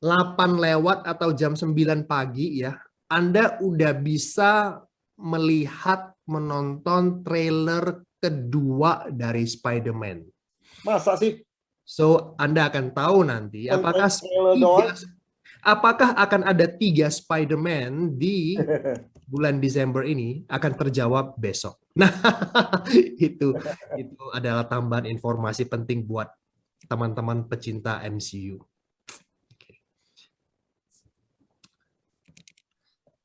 8 lewat atau jam 9 pagi ya, Anda udah bisa melihat, menonton trailer kedua dari Spider-Man. Masa sih? So, Anda akan tahu nanti Trailer doang? apakah akan ada 3 Spider-Man di bulan Desember ini, akan terjawab besok. Nah, itu adalah tambahan informasi penting buat teman-teman pecinta MCU.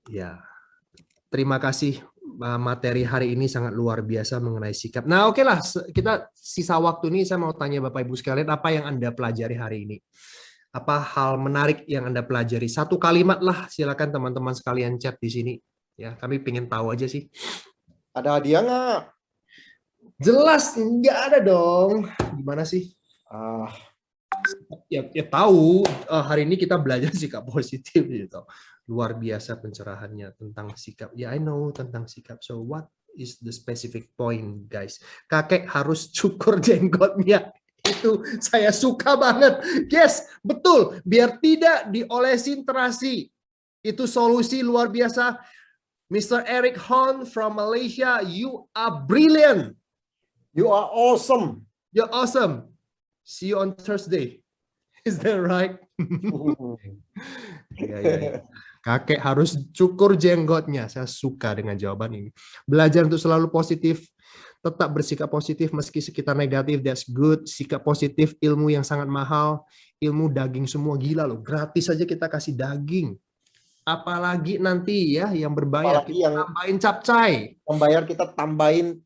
Ya, terima kasih, materi hari ini sangat luar biasa mengenai sikap. Nah, oke lah, kita sisa waktu ini saya mau tanya Bapak Ibu sekalian, apa yang Anda pelajari hari ini? Apa hal menarik yang Anda pelajari? 1 kalimat lah, silakan teman-teman sekalian chat di sini. Ya, kami pengen tahu aja sih. Ada hadiah nggak? Jelas nggak ada dong. Gimana sih? Ya tahu, hari ini kita belajar sikap positif gitu. Luar biasa pencerahannya tentang sikap. Ya, I know tentang sikap. So what is the specific point, guys? Kakek harus cukur jenggotnya. Itu saya suka banget. Yes, betul. Biar tidak diolesin terasi. Itu solusi luar biasa. Mr. Eric Hon from Malaysia, you are brilliant. You are awesome. You're awesome. See you on Thursday. Is that right? Ya. Kakek harus cukur jenggotnya. Saya suka dengan jawaban ini. Belajar untuk selalu positif. Tetap bersikap positif meski sekitar negatif. That's good. Sikap positif, ilmu yang sangat mahal. Ilmu daging semua, gila loh. Gratis aja kita kasih daging. Apalagi nanti ya yang berbayar. Apalagi kita yang tambahin capcay. membayar kita tambahin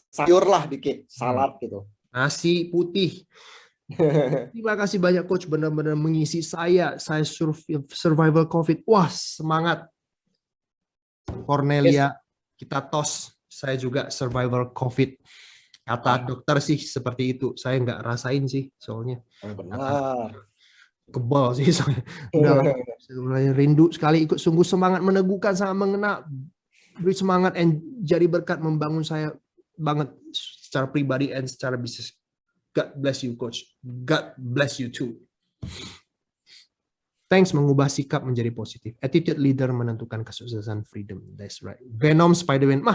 sayur lah dikit. Salad gitu. Nasi putih. Terima kasih banyak Coach, benar-benar mengisi saya survival COVID. Wah, semangat. Cornelia, kita tos. Saya juga survival COVID. Kata dokter sih seperti itu. Saya nggak rasain sih soalnya. Benar. Kebal sih soalnya. Udah rindu sekali ikut, sungguh semangat meneguhkan, sangat mengena. Beri semangat dan jadi berkat membangun saya banget secara pribadi dan secara bisnis. God bless you, Coach. God bless you too. Thanks mengubah sikap menjadi positif. Attitude leader menentukan kesuksesan freedom. That's right. Venom, Spider-Man.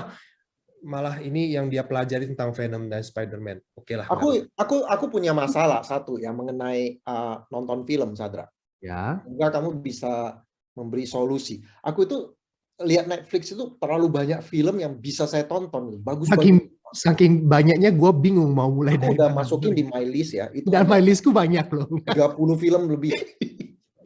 Malah ini yang dia pelajari tentang Venom dan Spider-Man. Oke lah. Aku punya masalah satu yang mengenai nonton film, Sadra. Ya. Enggak, kamu bisa memberi solusi. Aku itu lihat Netflix itu terlalu banyak film yang bisa saya tonton. Bagus-bagus. Saking banyaknya gue bingung mau mulai dari udah masukin di my list ya. Itu dan my listku banyak loh. 30 film lebih.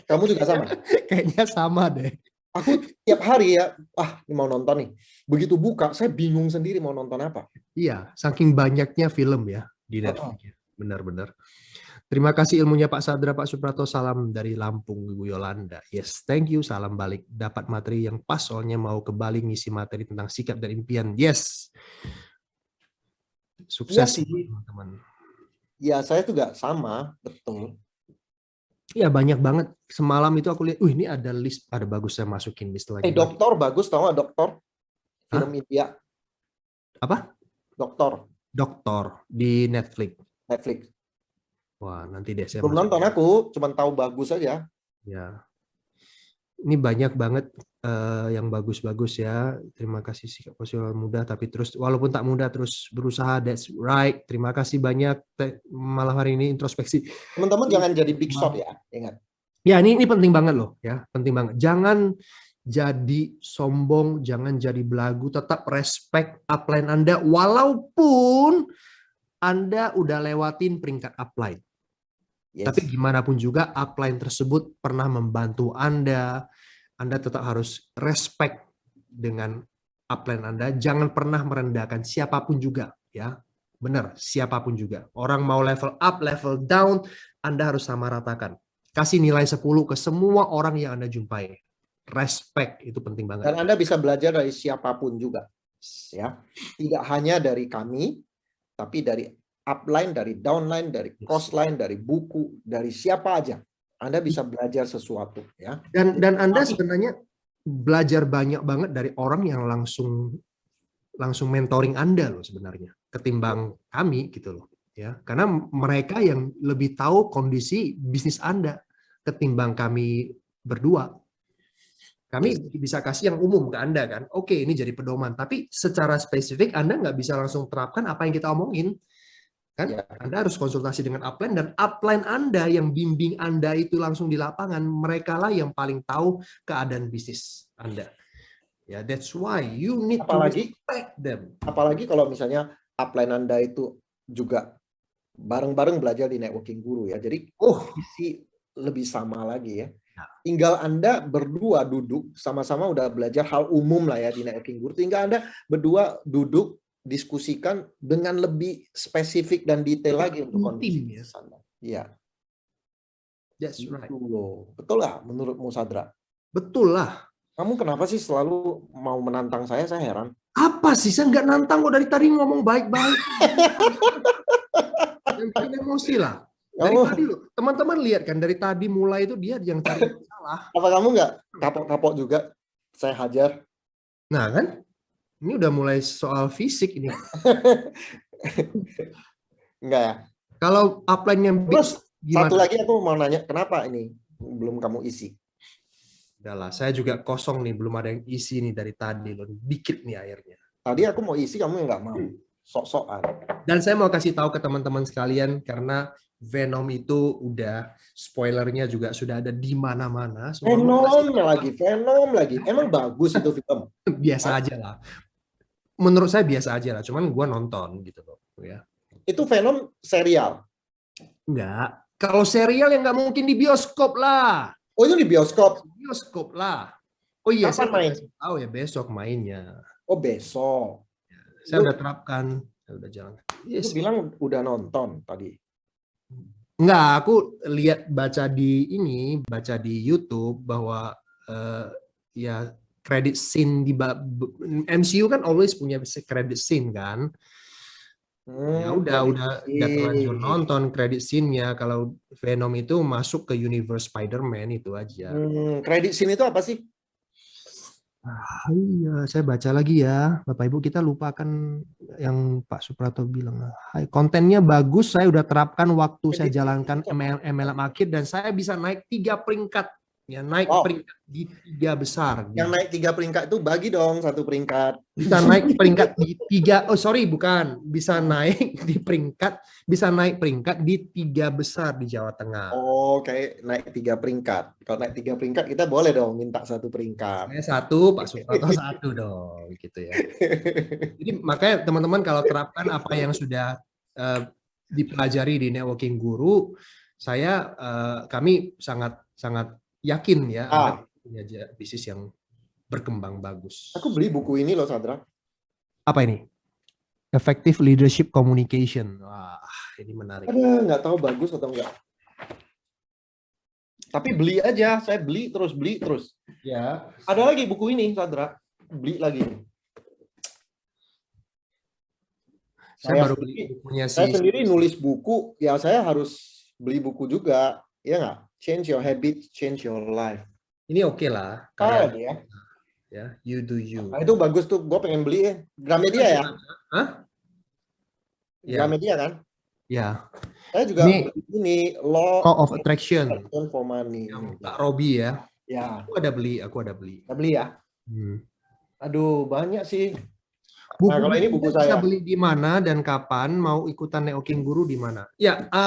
Kamu juga sama? Kayaknya sama deh. Aku tiap hari ya, ini mau nonton nih. Begitu buka, saya bingung sendiri mau nonton apa. Iya, saking banyaknya film ya di Netflix. Benar-benar. Terima kasih ilmunya Pak Sadra, Pak Suprato. Salam dari Lampung, Ibu Yolanda. Yes, thank you. Salam balik. Dapat materi yang pas, soalnya mau ke Bali ngisi materi tentang sikap dan impian. Yes. Sukses ya, teman-teman. Ya, saya juga sama, betul. Iya, banyak banget. Semalam itu aku lihat, ini ada list, ada bagus, saya masukin list lagi. Doktor bagus, tau nggak Doktor? Film India. Apa? Doktor di Netflix. Wah, nanti deh saya belum nonton, aku cuma tahu bagus aja. Ya. Ini banyak banget yang bagus-bagus ya. Terima kasih sikap positif mudah tapi terus walaupun tak mudah terus berusaha. That's right. Terima kasih banyak. Malam hari ini introspeksi. Teman-teman jangan jadi big shot ya, ingat. Ya, ini penting banget loh ya, penting banget. Jangan jadi sombong, jangan jadi belagu, tetap respect upline Anda walaupun Anda udah lewatin peringkat upline. Yes. Tapi gimana pun juga upline tersebut pernah membantu Anda tetap harus respect dengan upline Anda. Jangan pernah merendahkan siapapun juga, ya. Benar, siapapun juga. Orang mau level up, level down, Anda harus sama ratakan. Kasih nilai 10 ke semua orang yang Anda jumpai. Respect, itu penting banget. Dan Anda bisa belajar dari siapapun juga. Ya. Tidak hanya dari kami, tapi dari upline, dari downline, dari crossline, dari buku, dari siapa aja. Anda bisa belajar sesuatu. Ya. Dan Anda sebenarnya belajar banyak banget dari orang yang langsung mentoring Anda loh sebenarnya, ketimbang kami gitu loh. Ya, karena mereka yang lebih tahu kondisi bisnis Anda ketimbang kami berdua. Kami bisa kasih yang umum ke Anda kan. Oke, ini jadi pedoman. Tapi secara spesifik Anda nggak bisa langsung terapkan apa yang kita omongin. Kan? Ya. Anda harus konsultasi dengan upline, dan upline Anda yang bimbing Anda itu langsung di lapangan, mereka lah yang paling tahu keadaan bisnis Anda. Ya, that's why you need to respect them. Apalagi kalau misalnya upline Anda itu juga bareng-bareng belajar di networking guru ya. Jadi visi lebih sama lagi ya. Tinggal Anda berdua duduk sama-sama udah belajar hal umum lah ya di networking guru. Tinggal Anda berdua duduk diskusikan dengan lebih spesifik dan detail lagi untuk kondisi Anda. Iya. That's right. Betul lah menurutmu, Sadra? Betul lah. Kamu kenapa sih selalu mau menantang saya? Saya heran. Apa sih? Saya nggak nantang kok, dari tadi ngomong baik-baik. Yang bikin emosi lah. Dari tadi loh, teman-teman lihat kan, dari tadi mulai itu dia yang cari masalah. Apa kamu nggak kapok-kapok juga? Saya hajar. Nah kan, ini udah mulai soal fisik ini. Enggak ya? Kalau upline-nya terus satu lagi aku mau nanya, kenapa ini belum kamu isi? Udahlah, saya juga kosong nih, belum ada yang isi nih dari tadi loh. Dikit nih airnya. Tadi aku mau isi, kamu nggak mau. Sok-sokan. Dan saya mau kasih tahu ke teman-teman sekalian, karena Venom itu udah spoilernya juga sudah ada di mana-mana. Venom lagi. Emang bagus itu film? Biasa aja lah. Menurut saya biasa aja lah. Cuman gue nonton gitu loh. Ya. Itu Venom serial? Enggak. Kalau serial yang nggak mungkin di bioskop lah. Oh, itu di bioskop? Bioskop lah. Oh iya, kapan main? Oh ya, besok mainnya. Oh, besok. Ya, saya udah terapkan. Saya udah jalan. Yes. Itu bilang udah nonton tadi. Enggak, aku baca di YouTube bahwa ya credit scene di MCU kan always punya credit scene kan. Ya udah terlanjur nonton credit scene-nya. Kalau Venom itu masuk ke universe Spider-Man itu aja. Credit scene itu apa sih? Iya, saya baca lagi ya, Bapak Ibu, kita lupakan yang Pak Suprato bilang. Kontennya bagus, saya udah terapkan waktu saya jalankan MLM akhir, dan saya bisa naik 3 peringkat. Ya, naik peringkat di 3 besar. Yang naik 3 peringkat itu bagi dong 1 peringkat. Bisa naik peringkat di 3, bisa naik peringkat di 3 besar di Jawa Tengah. Oh, kayak naik 3 peringkat. Kalau naik 3 peringkat kita boleh dong minta 1 peringkat. Saya 1, Pak Suprato 1 dong, gitu ya. Jadi makanya teman-teman kalau terapkan apa yang sudah dipelajari di networking guru, kami sangat yakin ya Anda punya bisnis yang berkembang bagus. Aku beli buku ini loh, Sadra. Apa ini? Effective Leadership Communication. Wah, ini menarik. Nggak tahu bagus atau enggak. Tapi beli aja, saya beli terus. Ya. Ada lagi buku ini, Sadra. Beli lagi. Saya baru beli bukunya sih. Saya sendiri nulis buku, ya saya harus beli buku juga, ya nggak? Change your habits, change your life. Ini oke lah. Ya, you do you. Nah, itu bagus tuh, gue pengen beli ya. Gramedia ya? Hah? Gramedia kan? Ya. Saya juga ini Law of Attraction for Money. Pak Robi ya. Ya. Aku ada beli. Kita beli ya? Aduh, banyak sih. Kalau ini buku saya. Bisa beli di mana dan kapan? Mau ikutan networking guru di mana? Ya.